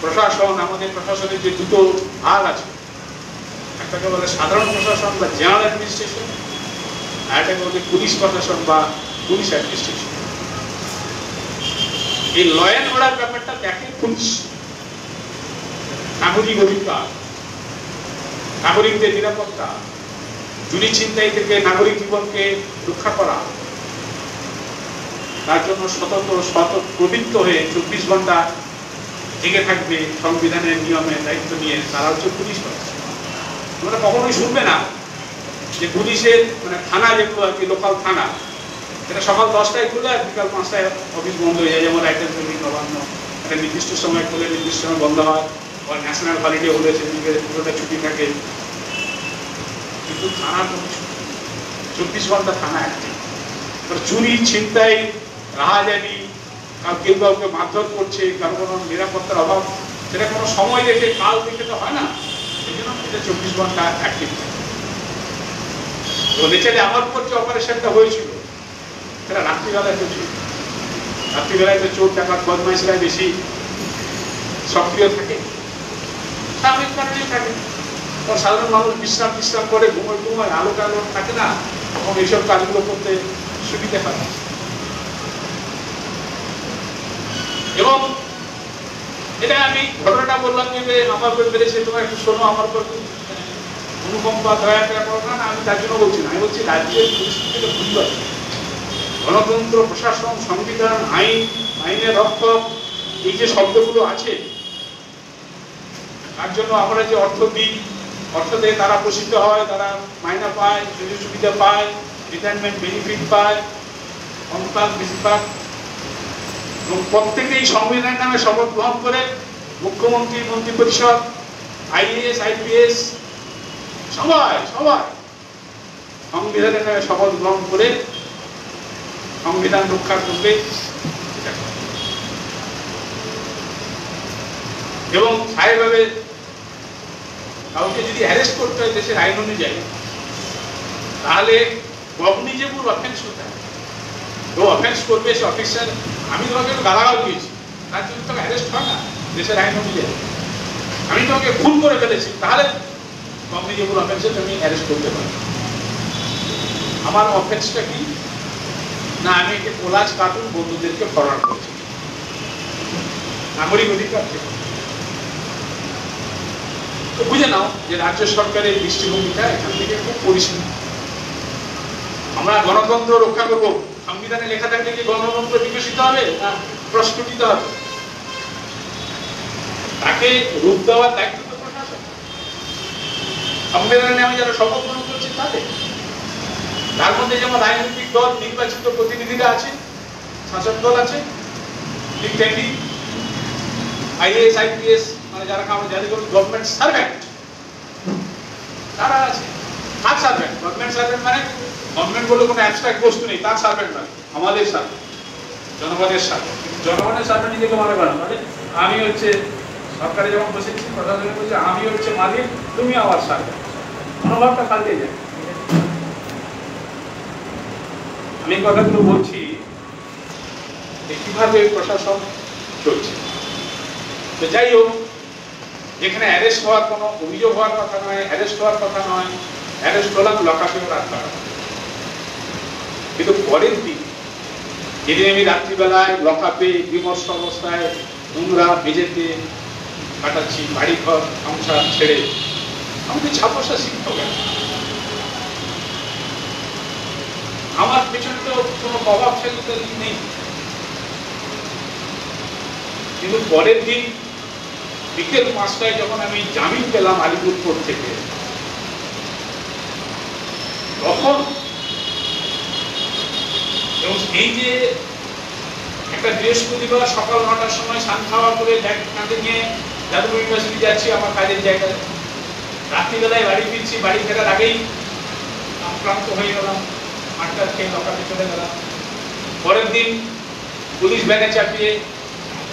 প্রশাসন, আমাদের প্রশাসনের যে দুটো ভাগ আছে, একটাকে বলে সাধারণ প্রশাসন বা জেনারেল অ্যাডমিনিস্ট্রেশন, আর একটাকে বলে পুলিশ প্রশাসন বা পুলিশ অ্যাডমিনিস্ট্রেশন। এই ল অ্যান্ড অর্ডার ব্যাপারটা দেখে পুলিশ। নাগরিক অধিকার, নাগরিকদের নিরাপত্তা, চুরি ছিনতাই থেকে নাগরিক জীবনকে রক্ষা করা, তার জন্য সতত প্রবৃত্ত হয়ে 24 ঘন্টা জেগে থাকবে সংবিধানের নিয়মে দায়িত্ব নিয়ে, তারা হচ্ছে পুলিশ প্রশাসন। তোমরা কখনোই শুনবে না যে পুলিশের মানে থানা যেগুলো আর কি, লোকাল থানা, এটা সকাল 10টায় খুলে আর বিকাল 5টায় অফিস বন্ধ হয়ে যায়। যেমন রাইটার্স উইক, নবান্ন, একটা নির্দিষ্ট সময় খুলে নির্দিষ্ট সময় বন্ধ হয়, বা ন্যাশনাল হলিডে হলে সেদিকে পুরোটা ছুটি থাকে। কিন্তু থানা 24 ঘন্টা থানা অ্যাক্টিভ। চুরি, ছিনতাই, রাহাজানি, কেউ কাউকে মারধর করছে, কারো কোনো নিরাপত্তার অভাব, সেটা কোনো সময় দেখে কাল দেখে তো হয় না, সেই জন্য এটা 24 ঘন্টা অ্যাক্টিভ থাকে। নেচারে আমার উপর যে অপারেশনটা হয়েছিল সেটা রাত্রিবেলায় হয়েছিল। রাত্রিবেলায় তো চোর, ডাকাত, বদমাইশরা বেশি সক্রিয় থাকে, স্বাভাবিক কারণেই থাকে। সাধারণ মানুষ বিশ্রাম করে, ঘুমোয়, আলো টালো থাকে না, তখন এইসব কাজগুলো করতে সুবিধা হয়। এটা আমি ঘটনাটা বললাম যে আমার উপর বেড়েছে, তোমার একটু শোনো, আমার উপর অনুকম্পা দয়া করো না, আমি তার জন্য বলছি না। আমি বলছি রাজ্যের পরিস্থিতিটা বুঝতে পারছি। গণতন্ত্র, প্রশাসন, সংবিধান, আইন, আইনের রক্ষক, এই যে শব্দগুলো আছে, তার জন্য আমরা যে অর্থ দিই, অর্থ দিয়ে তারা পোষিত হয়, তারা মাইনা পায়, সুযোগ সুবিধা পায়, রিটায়ারমেন্ট বেনিফিট পায়, অনুপাত বেশিরভাগ, এবং প্রত্যেকেই সংবিধানের নামে শপথ গ্রহণ করে মুখ্যমন্ত্রী, মন্ত্রিপরিষদ, আইএএস, আইপিএস সবাই সংবিধানের নামে শপথ গ্রহণ করে সংবিধান রক্ষা করবে, এবং স্থায়ীভাবে কাউকে যদি অ্যারেস্ট করতে হয় দেশের আইন অনুযায়ী, তাহলে কগনিজেবল অফেন্স হতে হয়। ও অফেন্স করবে সে অফিসার, আমি তোমাকে গালাগাল দিয়েছি, তার জন্য তোমাকে অ্যারেস্ট হয় না দেশের আইন অনুযায়ী। আমি তোমাকে খুন করে ফেলেছি, তাহলে কগনিজেবল অফেন্সে তুমি অ্যারেস্ট করতে পারো। আমার অফেন্সটা কি না, আমি একটা কোলাজ কার্টুন বন্ধুদেরকে ফরওয়ার্ড করছি, নাগরিক অধিকার থেকে। তো বুঝে নাও যে রাজ্য সরকারের দৃষ্টিভঙ্গিটা এখান থেকে খুব পরিষ্কার। আমরা গণতন্ত্র রক্ষা করব, সংবিধানে লেখা থাকলে কি গণতন্ত্র বিকশিত হবে না প্রস্ফুটিত হবে? তাকে রূপ দেওয়ার দায়িত্ব তো প্রশাসন। সংবিধানে আমি যারা শপথ গ্রহণ করছি তাদের, তার মধ্যে যেমন রাজনৈতিক দল, নির্বাচিত প্রতিনিধিরা আছে, শাসক দল আছে, ঠিক তেমনি আইএএস, আইপিএস, মানে যারা আমরা জানি গভর্নমেন্ট সার্ভেন্ট, তারা আছে। কার সার্ভেন্ট? গভর্নমেন্ট সার্ভেন্ট মানে গভর্নমেন্ট বলে কোনো অ্যাবস্ট্রাক্ট বস্তু নেই, তার সার্ভেন্ট নয়, আমাদের সার্ভেন্ট, জনগণের সার্ভেন্ট। জনগণের সার্ভেন্ট নিজেকে মনে করেন, মানে আমি হচ্ছে সরকারে যখন বসেছি, প্রশাসনে বলছে আমি হচ্ছে মালিক, তুমি আমার সার্ভেন্ট, মনোভাবটা পাল্টে যায়। আমি কথাগুলো বলছি কিভাবে প্রশাসন চলছে। তো যাই হোক, যেখানে অ্যারেস্ট হওয়ার কোনো অভিযোগ হওয়ার কথা নয়, অ্যারেস্ট হওয়ার কথা নয়, অ্যারেস্ট হলাম, লকআপে রাখা। কিন্তু পরের দিন যেদিন আমি রাত্রিবেলায় লকআপে বিমর্ষ অবস্থায় নোংরা মেঝেতে কাটাচ্ছি, বাড়ি ঘর সংসার ছেড়ে, আমাদের ছাপোষা শিক্ষক আছে, আমার পেছনে তো কোনো প্রভাবশালী নেই। কিন্তু পরের দিন বিকেল 5টায় যখন আমি জামিন পেলাম আলিপুরপুর থেকে, তখন এই যে একটা বৃহস্পতিবার সকাল 9টার সময় স্নান খাওয়া করে ব্যাগ কাঁধে নিয়ে যাদবপুর ইউনিভার্সিটি যাচ্ছি আমার কাজের জায়গায়, রাত্রিবেলায় বাড়ি ফিরছি, বাড়ি ফেরার আগেই আক্রান্ত হয়ে গেলাম, 8টা খেয়ে লকআপে চলে গেলাম। পরের দিন পুলিশ ব্যাগে চাপিয়ে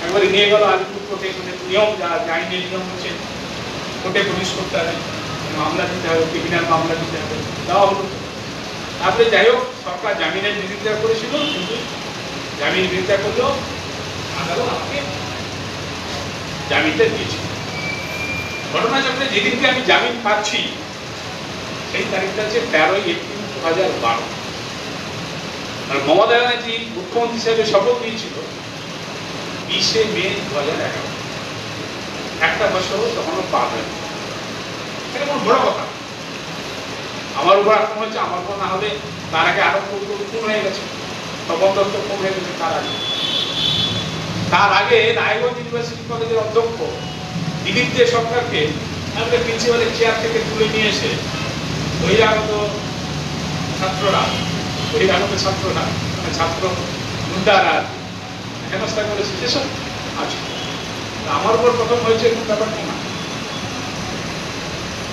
একবারে নিয়ে গেল আলিপুর কোর্টে, নিয়ম যা আইনের নিয়ম হচ্ছে কোর্টে পুলিশ করতে হবে, মামলা দিতে হবে, ক্রিমিনাল মামলা দিতে হবে, দেওয়া হলো। তারপরে যাই হোক, সরকার জামিনের বিরোধিতা করেছিল, কিন্তু জামিন বিরোধিতা করলেও আদালত আমাকে জামিনটা দিয়েছিল। ঘটনাচক্রে যেদিনকে আমি জামিন পাচ্ছি সেই তারিখটা হচ্ছে 13ই এপ্রিল 2012। আর মমতা ব্যানার্জি মুখ্যমন্ত্রী হিসেবে শপথ নিয়েছিল 20শে মে 2011। একটা বছরও তখনও পার হয়নি। এটা কোনো বড় কথা। আমার উপর আক্রমণ হচ্ছে, আমার উপর না হলে তার আগে আরো খুন হয়ে গেছে, তপন দত্ত খুন হয়ে গেছে তার আগে রায়গঞ্জ ইউনিভার্সিটি কলেজের অধ্যক্ষ দিলীপ দে সরকারকে আমাদের প্রিন্সিপালের চেয়ার থেকে তুলে নিয়ে এসে বহিরাগত ছাত্ররা, ছাত্র গুন্ডারা হেনস্থা করেছে, সেসব আছে। আমার উপর প্রথম হয়েছে এরকম ব্যাপারটা না।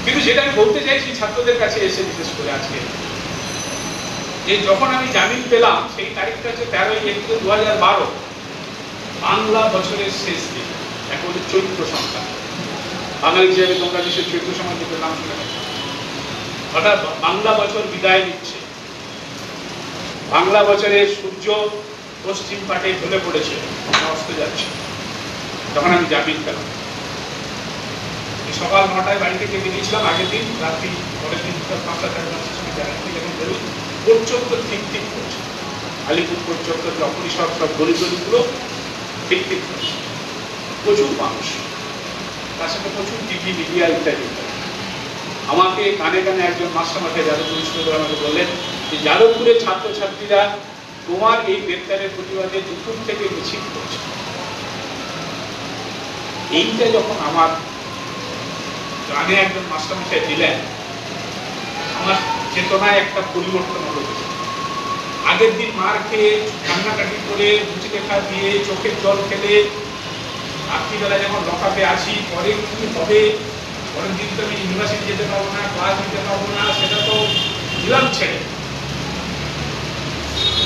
কিন্তু যেটা আমি বলতে চাইছি ছাত্রদের কাছে এসে, বিশেষ করে আজকে, যে যখন আমি জামিন পেলাম সেই তারিখটা হচ্ছে 13ই এপ্রিল 2012, বাংলা বছরের শেষ দিন, এখন চৈত্র সংখ্যা। বাঙালি হিসেবে তোমরা নিশ্চয়ই চৈত্র সংখ্যা নাম শুনে গেছো। অর্থাৎ বাংলা বছর বিদায় নিচ্ছে, বাংলা বছরের সূর্য পশ্চিম পাটে ঢলে পড়েছে, অস্ত যাচ্ছে, তখন আমি জামিন পেলাম। সকাল 9টায় বাড়ি থেকে বেরিয়েছিলাম, আগের দিন রাত্রি, পরের দিন 5টা 5:30 সময় জামিন যখন বেরোই, পর্যন্ত ঠিক করছে, আলিপুর পর্যন্ত অপরিসর সব গলিগুলো ঠিক করছে। প্রচুর মানুষ, তার সঙ্গে প্রচুর টিভি মিডিয়া ইত্যাদি। আমাকে কানে কানে একজন মাস্টারমশাই যাদবপুর বিশ্ববিদ্যালয় আমাকে বললেন যে যাদবপুরের ছাত্রছাত্রীরা তোমার এই গ্রেপ্তারের প্রতিবাদে দুপুর থেকে মিছিল করছে। এইটা যখন আমার কানে একজন মাস্টারমশাই দিলেন, আমার চেতনায় একটা পরিবর্তন হলো। আগের দিন মার খেয়ে কান্নাকাটি করে মুচি লেখা দিয়ে চোখের জল ফেলে রাত্রিবেলা যখন লকআপে আছি, পরে কি হবে, পরের দিন তো আমি ইউনিভার্সিটি যেতে পারবো না, ক্লাস দিতে পারবো না, সেটা তো দিলাম ছেড়ে।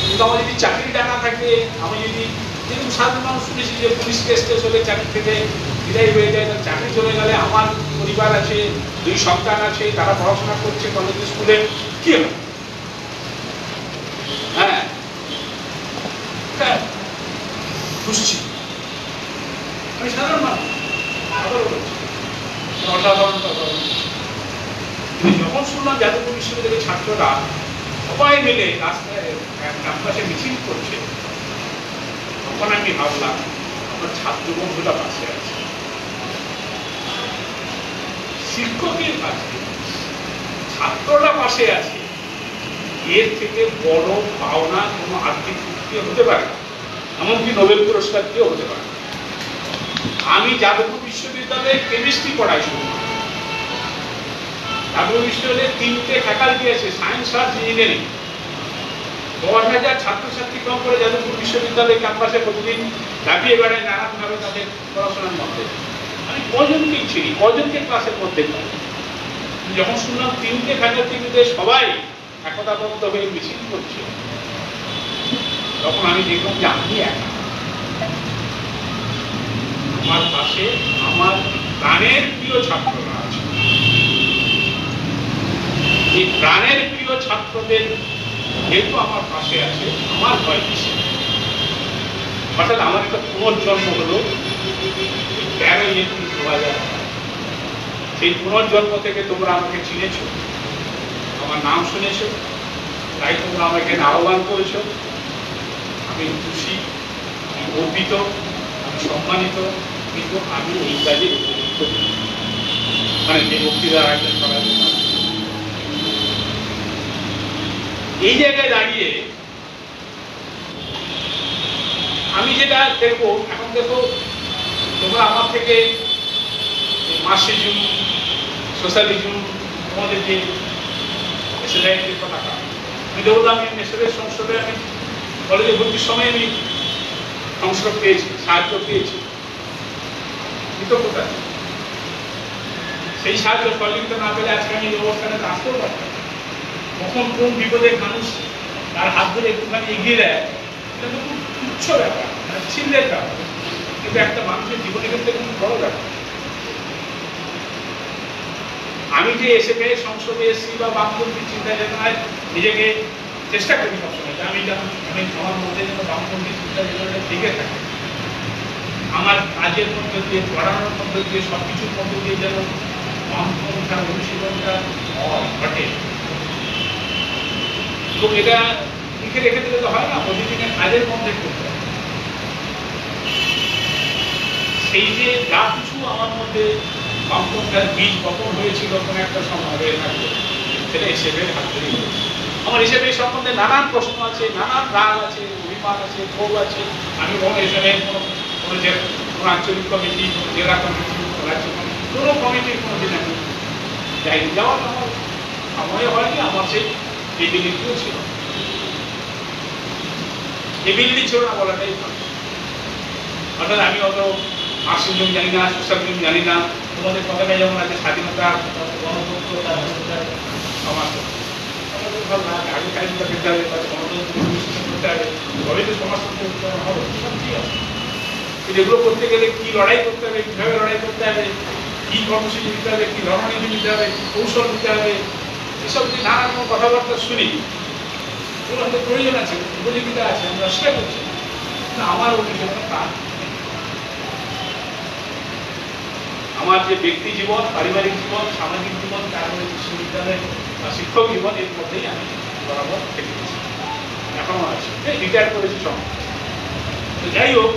কিন্তু আমার যদি চাকরি ডানা থাকে, আমি যদি যেরকম সাধারণ মানুষ শুনেছি যে পুলিশ কেস টেস হলে চাকরি থেকে বিদায় হয়ে যায়, চাকরি চলে গেলে আমার পরিবার আছে, 2 সন্তান আছে, তারা পড়াশোনা করছে কলেজ স্কুলে, কি হবে? হ্যাঁ, বুঝছি আমি সাধারণ মানুষ, অসাধারণ কথা। যখন শুনলাম যাদবপুর বিশ্ববিদ্যালয়ের ছাত্ররা সবাই মিলে রাস্তায় ক্যাম্পাসে মিছিল করছে, তখন আমি ভাবলাম আমার ছাত্র বন্ধুরা পাশে আছে, শিক্ষকের পাশে ছাত্ররা পাশে আছে। এর থেকে বড় পাওনা কোনো আর্থিক চুক্তি হতে পারে না, এমনকি নোবেল পুরস্কার দিয়েও হতে পারে। আমি যাদবপুর বিশ্ববিদ্যালয়ে কেমিস্ট্রি পড়াই শুরু। যাদবপুর বিশ্ববিদ্যালয়ে 3টে ফ্যাকাল্টি আছে, সায়েন্স, আর্টস, ইঞ্জিনিয়ারিং। 10,000 ছাত্রছাত্রী কম করে যাদবপুর বিশ্ববিদ্যালয় ক্যাম্পাসে প্রতিদিন দাবিয়ে বেড়ায় নানানভাবে তাদের পড়াশোনার মধ্যে। আমি কজনকে চিনি, কজনকে ক্লাসের মধ্যে পাই। যখন শুনলাম 3টে ফ্যাকাল্টি মিলে সবাই একতাবদ্ধ হয়ে মিছিল করছে, তখন আমি দেখলাম যে আমি একা। আমার পাশে আমার প্রাণের প্রিয় ছাত্ররা আছে। এই প্রাণের প্রিয় ছাত্রদের যেহেতু আমার পাশে আছে, আমার ভয় কিসে? অর্থাৎ আমার একটা পুনর্জন্ম হলো 13 এপ্রিল 2000। সেই পুনর্জন্ম থেকে তোমরা আমাকে চিনেছ, আমার নাম শুনেছ, তাই তোমরা আমাকে এখানে আহ্বান করেছ। আমি খুশি, আমি অর্পিত, আমি সম্মানিত, কিন্তু আমি এই কাজে উপযুক্ত নই। মানে যে বক্তৃতার আয়োজন করা যায়। এই জায়গায় দাঁড়িয়ে আমি যেটা দেখবো, এখন দেখো তোমরা আমার থেকে মার্কসিজম, সোশ্যালিজম, তোমাদের যে সোসাইটির কথা, আমি দেখলাম আমি নেশনের সংসদে আমি কলেজে ভর্তির সময় আমি সংস্কার পেয়েছি, সাহায্য পেয়েছি, কৃতজ্ঞতা। সেই সাহায্য সহযোগিতা না পেলে আজকে আমি এই অবস্থানে আসতেও পারতাম। কখন কোন বিপদের মানুষ তার হাত ধরে একটুখানি এগিয়ে দেয়, এটা তো খুব তুচ্ছ ব্যাপার, ছিলের ব্যাপার, কিন্তু একটা মানুষের জীবনের ক্ষেত্রে খুব বড় ব্যাপার। আমি যে এসে পেয়ে সংসদে এসেছি বা বামপন্থী চিন্তা চেতনায় নিজেকে চেষ্টা করি সবসময়, আমি আমার মধ্যে যেন বামপন্থী চিন্তা চেতনাটা থেকে থাকে, আমার কাজের মধ্য দিয়ে, পড়ানোর মধ্য দিয়ে, সবকিছুর মধ্য দিয়ে যেন বামপন্থার অনুশীলনটা ঘটে। এবং এটা লিখে রেখে দিলে তো হয় না, প্রতিদিনের কাজের মধ্যে করতে হবে। সেই যে যা কিছু আমার মধ্যে বামপন্থার বীজ বপন হয়েছিল কোনো একটা সময় হয়ে থাকবে, সেটা এসএফের হাত ধরেই হয়েছে। আমার এসএফের সম্বন্ধে নানান প্রশ্ন আছে, নানান রাগ আছে, অভিমান আছে, ক্ষোভ আছে। আমি কোনো এসএফের কোনো আঞ্চলিক কমিটি, কোনো জেলা কমিটি, রাজ্য কমিটি, কোনো কমিটির কোনোদিন আমি যাইনি। যাওয়ার আমার সময় হয়নি, আমার সেই এবিলিটিও ছিল। এবিলিটি ছিল না বলাটাই ভালো। অর্থাৎ আমি অত মার্কসিজম জানি না, সোশ্যালিজম জানি না। তোমাদের কথাটা যেমন আছে স্বাধীনতা, গণতন্ত্র, সমাজ, আমাদের ভালো লাগে। আগে স্বাধীনতা পেতে হবে, গণতন্ত্র করতে হবে, তবে তো সমাজতন্ত্র হবে। সব ঠিক আছে, কিন্তু এগুলো করতে গেলে কি লড়াই করতে হবে, কিভাবে লড়াই করতে হবে, কি কর্মসূচি দিতে হবে, কি রণনীতি দিতে হবে, কৌশল দিতে হবে, এসব যে নানান কথাবার্তা শুনি, এগুলো হয়তো প্রয়োজন আছে, উপযোগিতা আছে, আমরা স্বীকার করছি। কিন্তু আমার অনুশীলন তা আমার যে ব্যক্তি জীবন, পারিবারিক জীবন, সামাজিক জীবন, তারপরে বিশ্ববিদ্যালয় বা শিক্ষক জীবন, এর মধ্যেই আমি বরাবর থেকে গেছি, এখনো আছি, রিটায়ার করেছি সব। তো যাই হোক,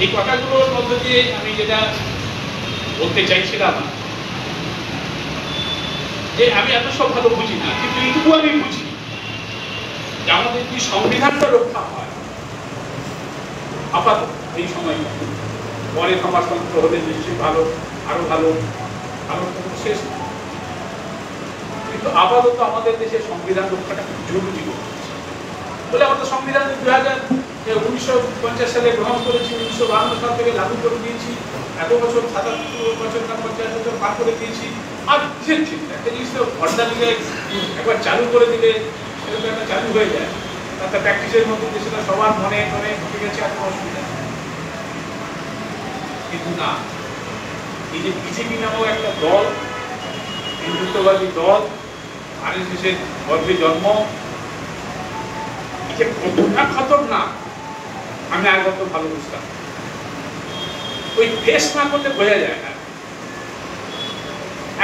এই কথাগুলোর মধ্য দিয়ে আমি যেটা বলতে চাইছিলাম যে আমি এত সব ভালো বুঝি না, কিন্তু এইটুকু আমি বুঝি যে আমাদের কি সংবিধানটা রক্ষা হয় আপাতত এই সময়, পরে সমাজতন্ত্র হলে নিশ্চয়ই ভালো, আরো ভালো, আরো কোনো শেষ নেই। কিন্তু আপাতত আমাদের দেশের সংবিধান রক্ষাটা খুব জরুরি বলে আমাদের সংবিধান 1950 সালে গ্রহণ করেছি, 1952 সাল থেকে লাগু করে দিয়েছি, এত বছর 77 বছর না 50 বছর পার করে দিয়েছি। আর কিসের চিন্তা? একটা জিনিস তো ঘটনা দিলে একবার চালু করে দিলে সেটা তো একটা চালু হয়ে যায়, তাতে প্র্যাকটিসের মধ্যে দিয়ে সেটা সবার মনে মনে ঢুকে গেছে, এত অসুবিধা। কিন্তু না, এই যে বিজেপি নামক একটা দল, হিন্দুত্ববাদী দল, আরএসএসের গর্ভে জন্ম, যে কতটা খতরনাক আমি আগে তো ভালো বুঝতাম। ওই টেস্ট না করলে বোঝা যায় না।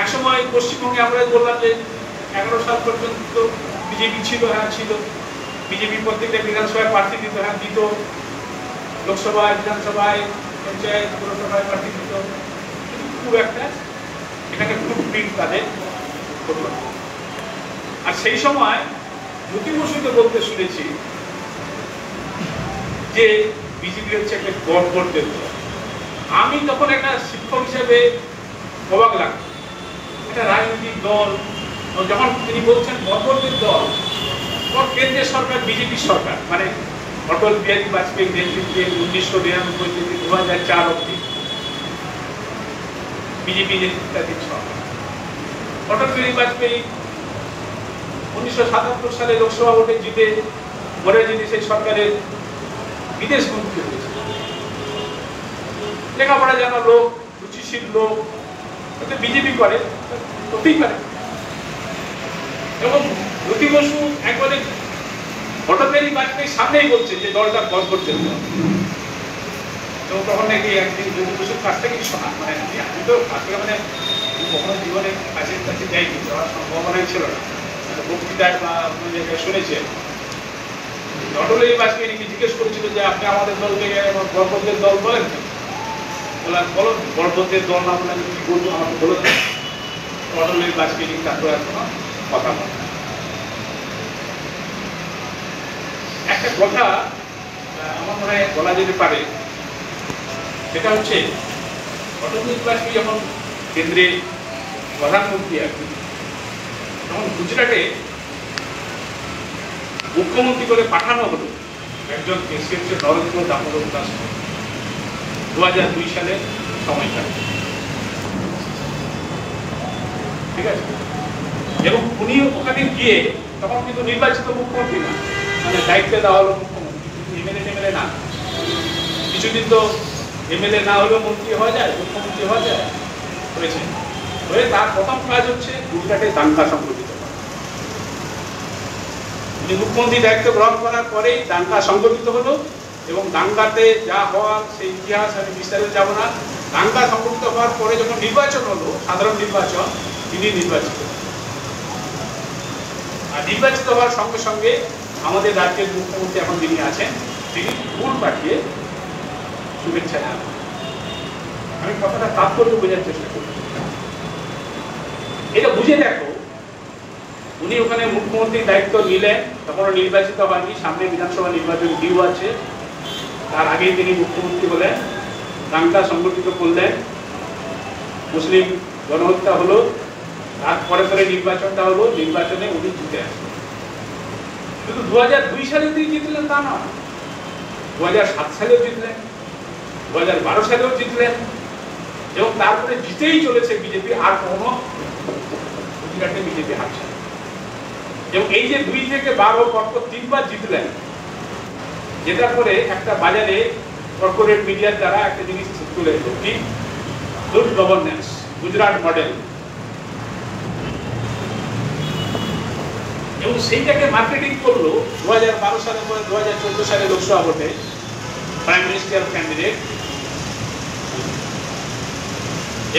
একসময় পশ্চিমবঙ্গে আমরা বললাম যে 11 সাল পর্যন্ত বিজেপি ছিল, হ্যাঁ ছিল, বিজেপি প্রত্যেকটা বিধানসভায় প্রার্থী দিত, হ্যাঁ দিত, লোকসভায়, বিধানসভায়, পঞ্চায়েত, পৌরসভায় প্রার্থী দিত, খুব একটা এটাকে ফুটপ্রিন্ট তাদের হতো। আর সেই সময় জ্যোতি বসুকে বলতে শুনেছি যে বিজেপি হচ্ছে একটা গড়গড়দের দল। আমি তখন একটা শিক্ষক হিসেবে অবাক লাগতো, একটা রাজনৈতিক দল যখন তিনি বলছেন গড়গড়দের দল, তখন কেন্দ্রের সরকার বিজেপি সরকার, মানে অটল বিহারী বাজপেয়ী নেতৃত্বে 1999 থেকে 2004 অব্দি বিজেপি নেতৃত্বাধীন সরকার। অটল বিহারী বাজপেয়ী 1977 সালে লোকসভা ভোটে জিতে পরে যিনি সেই সরকারের বিদেশ মন্ত্রী হয়েছিল, লেখাপড়া জানা লোক, রুচিশীল লোক, বিজেপি করে, হতেই পারে। এবং জ্যোতি বসু একবারে অটল বিহারী বাজপেয়ীর সামনেই বলছে যে দলটা গড়গড়দের দল। তো তখন নাকি একদিন জ্যোতি বসুর কাছ থেকেই শোনা, মানে আমি তো কাছ থেকে মানে কখনো জীবনে কাছে কাছে যাইনি, যাওয়ার সম্ভাবনাই ছিল না, বক্তৃতায় বা কোনো জায়গায় শুনেছেন। অটল বিহারী বাজপেয়ীকে জিজ্ঞেস করেছিল যে আপনি আমাদের দলকে গড়গড়দের দল বলেন, বললাম বলো গড়গড়দের দল না বলে কি বলবো, আমাকে বলে দেন। অটল বিহারী বাজপেয়ী তারপর আর কোনো কথা বলে। একটা কথা আমার মনে হয় বলা যেতে পারে, সেটা হচ্ছে অটল বিহারী বাজপেয়ী যখন কেন্দ্রে প্রধানমন্ত্রী আছেন, তখন গুজরাটে মুখ্যমন্ত্রী করে পাঠানো হলো একজন সে হচ্ছে নরেন্দ্র দামোদর দাস, 2002 সালের সময়কাল, ঠিক আছে। এবং উনি ওখানে গিয়ে তখন কিন্তু নির্বাচিত মুখ্যমন্ত্রী না, মানে দায়িত্বে দেওয়া হলো মুখ্যমন্ত্রী, এমএলএ না। কিছুদিন তো এমএলএ না হলেও মন্ত্রী হওয়া যায়, মুখ্যমন্ত্রী হওয়া যায়, হয়েছে। হয়ে তার প্রথম কাজ হচ্ছে গুজরাটে দাঙ্গা সংগঠিত করা। উনি মুখ্যমন্ত্রী দায়িত্ব গ্রহণ করার পরেই দাঙ্গা সংগঠিত হলো, এবং দাঙ্গাতে যা হওয়ার সেই ইতিহাস আমি বিস্তারিত যাব না। দাঙ্গা সংগঠিত হওয়ার পরে যখন নির্বাচন হলো, সাধারণ নির্বাচন, তিনি নির্বাচিত। আর নির্বাচিত হওয়ার সঙ্গে সঙ্গে আমাদের রাজ্যের মুখ্যমন্ত্রী এখন যিনি আছেন, তিনি ফুল পাঠিয়ে শুভেচ্ছা জানান। আমি কথাটা তাৎপর্য বোঝার চেষ্টা করি, এটা বুঝে দেখো। উনি ওখানে মুখ্যমন্ত্রীর দায়িত্ব নিলেন, তখনও নির্বাচিত হয়নি, সামনে বিধানসভা নির্বাচন ডিউ আছে, তার আগেই তিনি মুখ্যমন্ত্রী হলেন, দাঙ্গা সংগঠিত করলেন, মুসলিম গণহত্যা হলো, তারপরে পরে নির্বাচনটা হলো, নির্বাচনে উনি জিতে আসেন। শুধু 2002 সালে তিনি জিতলেন তা নয়, 2007 সালেও জিতলেন, 2012 সালেও জিতলেন, এবং তারপরে জিতেই চলেছে বিজেপি, আর কোনো গুজরাটে বিজেপি হারছে। এবং এই যে 2 থেকে 12 পরপর 3 বার জিতলেন, জেতার পরে একটা বাজারে কর্পোরেট মিডিয়ার দ্বারা একটা জিনিস তুলে এলো, কি গুড গভর্নেন্স, গুজরাট মডেল, এবং সেইটাকে মার্কেটিং করলো 2012 সালের পরে 2014 সালে লোকসভা ভোটে প্রাইম মিনিস্টার ক্যান্ডিডেট।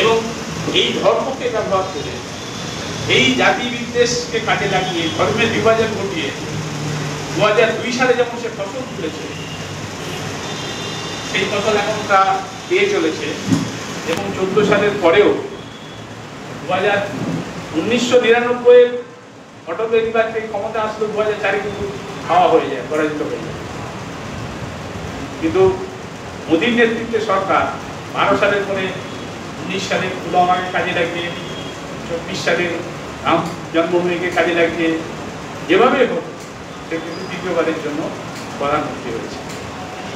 এবং এই ধর্মকে ব্যবহার করে, এই জাতি বিদ্বেষকে কাজে লাগিয়ে, ধর্মের বিভাজন ঘটিয়ে 2002 সালে যখন সে ফসল তুলেছে, সেই ফসল এখন তা পেয়ে চলেছে। এবং 14 সালের পরেও 1999 অটল বিহারী বাজপেয়ী ক্ষমতা আসলো 2004 কিন্তু খাওয়া হয়ে যায়, পরাজিত হয়ে যায়। কিন্তু মোদীর নেতৃত্বে সরকার 12 সালের পরে 19 সালে পুলওয়ামাকে কাজে লাগিয়ে, 24 সালে রাম জন্মভূমিকে কাজে লাগিয়ে, যেভাবে হোক সে কিন্তু দ্বিতীয়বারের জন্য প্রধানমন্ত্রী হয়েছে।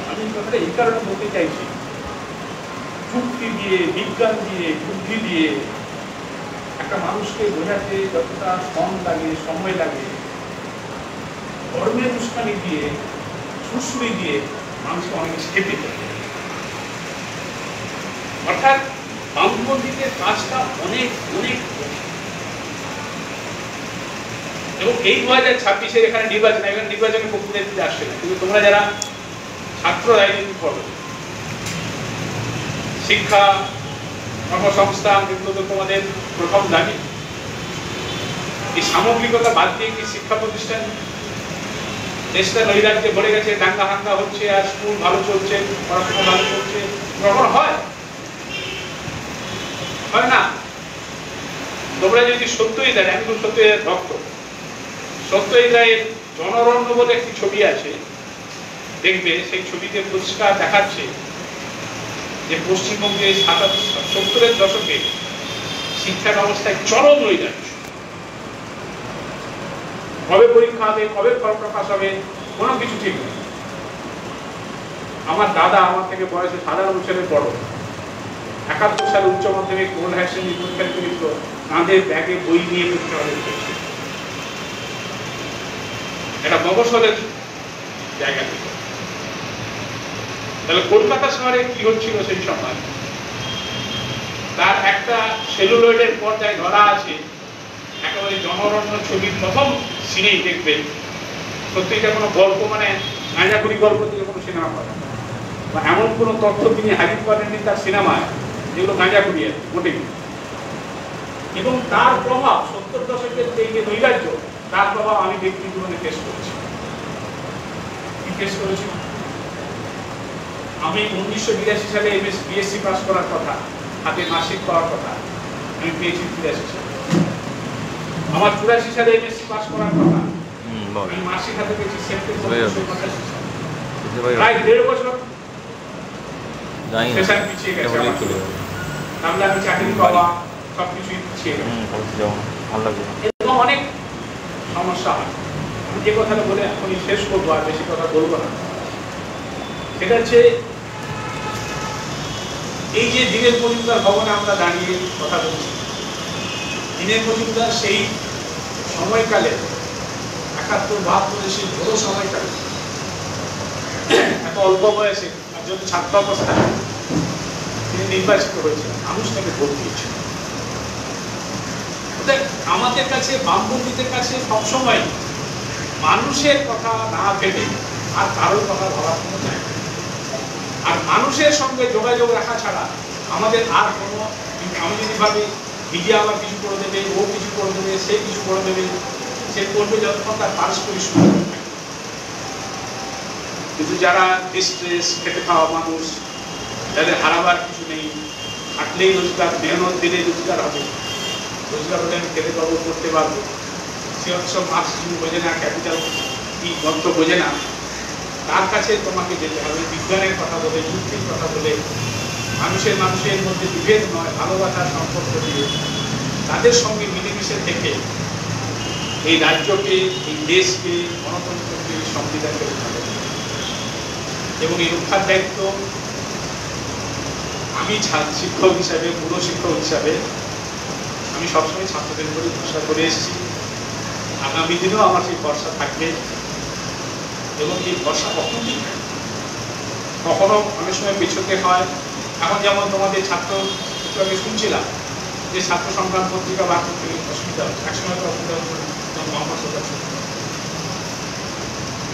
আমি কথাটা এই কারণে বলতে চাইছি, যুক্তি দিয়ে, বিজ্ঞান দিয়ে, বুদ্ধি দিয়ে একটা মানুষকে বোঝাতে যতটা শ্রম লাগে, সময় লাগে, ধর্মের উস্কানি দিয়ে, সুশ্রী দিয়ে মানুষকে অনেক খেতে পারে। অর্থাৎ বামপন্থীদের কাজটা অনেক অনেক, এবং এই 2026-এর এখানে নির্বাচনের প্রক্রিয়া দিতে আসছে না। কিন্তু তোমরা যারা ছাত্র রাজনীতি করো, শিক্ষা কর্মসংস্থান এগুলো তো তোমাদের প্রথম দাবি। এই সামগ্রিকতা বাদ দিয়ে কি শিক্ষা প্রতিষ্ঠান, দেশটা নৈরাজ্যে ভরে গেছে, দাঙ্গা হাঙ্গা হচ্ছে, আর স্কুল ভালো চলছে, পড়াশোনা ভালো চলছে, কখন হয়? হয় না। তোমরা যদি সত্যজিৎ, আমি খুব সত্যজিৎ ভক্ত, সত্যজিৎ রায়ের জনরণ্য বলে একটি ছবি আছে, দেখবে সেই ছবিতে পরিষ্কার দেখাচ্ছে যে পশ্চিমবঙ্গে 70-এর দশকে শিক্ষা ব্যবস্থায় চরম নৈরাজ্য। কবে পরীক্ষা হবে, কবে ফল প্রকাশ হবে, কোনো কিছু ঠিক নেই। আমার দাদা আমার থেকে বয়সে 17 বছরের বড়, 71 সালে উচ্চ মাধ্যমিক বোর্ড হায়ার সেকেন্ডারি পরীক্ষা করেছিল, কাঁধে ব্যাগে বই নিয়ে পরীক্ষা হয়েছে। এটা মফস্বলের জায়গা থেকে। তাহলে কলকাতা শহরে কি হচ্ছিল সেই সময়, তার একটা সেলুলয়েডের পর্দায় ধরা আছে। একেবারে জনরণ্য ছবির প্রথম সিনেই দেখবেন, সত্যি এটা কোনো গল্প, মানে গাঁজাখুরি গল্প দিয়ে কোনো সিনেমা করে বা এমন কোনো তথ্য তিনি হাজির করেননি তার সিনেমায় যেগুলো গাঁজাখুরি আছে মোটেই। এবং তার প্রভাব 70 দশকের যে নৈরাজ্য, তার প্রভাব আমি ব্যক্তি জীবনে ফেস করেছি। কি ফেস করেছি? আমি 1982 সালে বিএসসি পাস করার কথা, হাতে মার্কশিট পাওয়ার কথা, আমি পেয়েছি 83 সালে। আমার 84 সালে এমএসসি পাস করার কথা, আমি মার্কশিট হাতে পেয়েছি সেপ্টেম্বর 1985 সালে। প্রায় 1.5 বছর সেশন পিছিয়ে গেছে। তাহলে আমি চাকরি পাওয়া সবকিছুই পিছিয়ে গেছে এবং অনেক সমস্যা হয়। আমি যে কথাটা বলে এখনই শেষ করবো, আর বেশি কথা বলবো না। সেটা হচ্ছে এই যে দীনেশ মজুমদার ভবনে আমরা দাঁড়িয়ে কথা বলছি, দীনেশ মজুমদার সেই সময়কালে 71-72 সেই বড় সময়কালে এত অল্প বয়সে একজন ছাত্র অবস্থায় তিনি নির্বাচিত হয়েছিলেন, মানুষ তাকে ভোট দিয়েছিল। আমাদের কাছে, বামপন্থীদের কাছে সবসময় মানুষের কথা না ভেবে আর কারোর কথা ভাবার কোনো জায়গা, আর মানুষের সঙ্গে যোগাযোগ রাখা ছাড়া আমাদের আর কোনো, আমি যদি ভাবি মিডিয়া আমার কিছু করে দেবে, ও কিছু করে দেবে, সে কিছু করে দেবে, সে করবে যতক্ষণ তার পারস্পরিক সুযোগ থাকে। কিন্তু যারা ডিস্ট্রেস, খেতে খাওয়া মানুষ, যাদের হারাবার কিছু নেই, হাঁটলেই রোজগার, মেহনত দিলেই রোজগার হবে, রোজগার হলে আমি খেতে পারবো, করতে পারবো, সে হচ্ছে মার্কসিজম বোঝে না, ক্যাপিটাল কি গ্রন্থ বোঝে না, তার কাছে তোমাকে যেতে হবে। বিজ্ঞানের কথা বলে, যুক্তির কথা বলে, মানুষের মধ্যে বিভেদ নয়, ভালোবাসার সম্পর্ক দিয়ে তাদের সঙ্গে মিলেমিশে থেকে এই রাজ্যকে, এই দেশকে, গণতন্ত্রকে, সংবিধানকে রক্ষা করতে হবে। এবং এই রক্ষার দায়িত্ব আমি শিক্ষক হিসাবে, পুরো শিক্ষক হিসাবে আমি সবসময় ছাত্রদের উপরে ভরসা করে এসেছি। আগামী দিনেও আমার সেই ভরসা থাকবে এবং এই ভরসা কখনই কখনো অনেক সময় পেছতে হয়। এখন যেমন তোমাদের ছাত্র, একটু আগে শুনছিলাম যে ছাত্র সংগ্রাম পত্রিকা বার করতে অসুবিধা হচ্ছে, একসময় তো অসুবিধা হচ্ছে,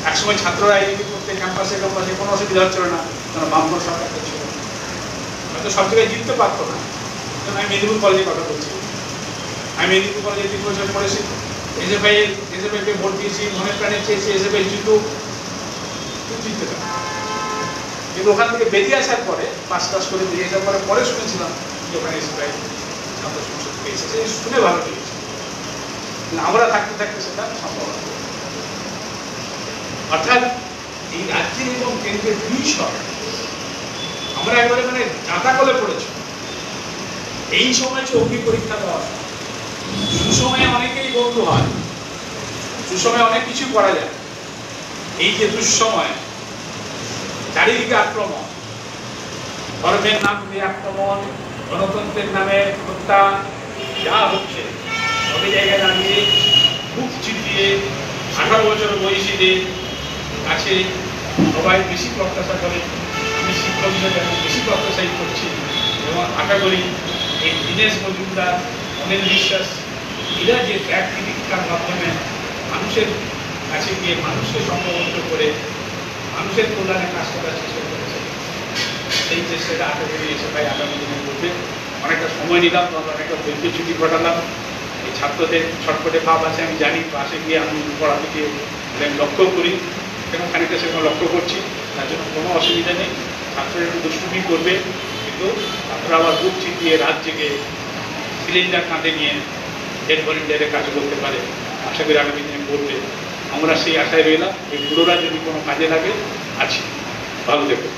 একসময় ছাত্ররা এই করতে ক্যাম্পাসে কোনো অসুবিধা হচ্ছিল না, কারণ বামপন সরকার করছিল, হয়তো সব জায়গায় জিততে পারতো না। আমি মেদিনীপুর কলেজের কথা বলছি, আমি মেদিনীপুর কলেজে 3 বছর পড়েছি, এসএফআইকে ভোট দিয়েছি, মনে প্রাণে চেয়েছি এসএফআই জিতুক, জিততে পারে।
কিন্তু ওখান থেকে বেরিয়ে আসার পরে পাস টাস করে বেরিয়ে আসার পরে পরে শুনেছিলাম যে ওখানে প্রায় ছাত্র সংসদ পেয়েছে, শুনে ভালো লেগেছে। আমরা থাকতে থাকতে সেটা সম্ভব হবে। অর্থাৎ এই রাজ্যের এবং কেন্দ্রের দুই সরকার আমরা একবারে মানে গাঁদা কলে পড়েছি। এই সময় চৌকি পরীক্ষা দেওয়া হয়, সুসময়ে অনেকেই বন্ধু হয়, সুসময়ে অনেক কিছু করা যায়। এই যে দুঃসময়, চারিদিকে আক্রমণ, ধর্মের নাম দিয়ে আক্রমণ, গণতন্ত্রের নামে হত্যা, যা হচ্ছে সব জায়গায় দাঁড়িয়ে বুক চিতিয়ে 18 বছর বয়সীদের কাছে সবাই বেশি প্রত্যাশা করে। আমি শিক্ষক হিসেবে বেশি প্রত্যাশাই করছি এবং আশা করি এই দীনেশ মজুমদার, অনিল বিশ্বাস এরা যে ত্যাগ তিতিক্ষার মাধ্যমে মানুষের কাছে গিয়ে মানুষকে সংঘবদ্ধ করে মানুষের কল্যাণে কাজ করার চেষ্টা করেছে, সেই চেষ্টাটা আশা করি এসে ভাই আগামী দিনে করবে। অনেকটা সময় নিলাম, অনেকটা বৈদ্য ছুটি ঘটালাম। এই ছাত্রদের ছটফটে ভাব আছে আমি জানি, পাশে গিয়ে আমি পড়াতে গিয়ে আমি লক্ষ্য করি, সেরকম খানিকটা সেরকম লক্ষ্য করছি। তার জন্য কোনো অসুবিধা নেই, ছাত্ররা একটু দুষ্টুমি করবে, কিন্তু ছাত্ররা আবার বুক চিতিয়ে রাত জেগে সিলিন্ডার কাঁধে নিয়ে ডেড ভলেন্টিয়ারে কাজ করতে পারে। আশা করি আগামী দিনে করবে। আমরা সেই আশায় রইলাম। এই পুরোরা যদি কোনো কাজে লাগে আছি। ভালো দেখো।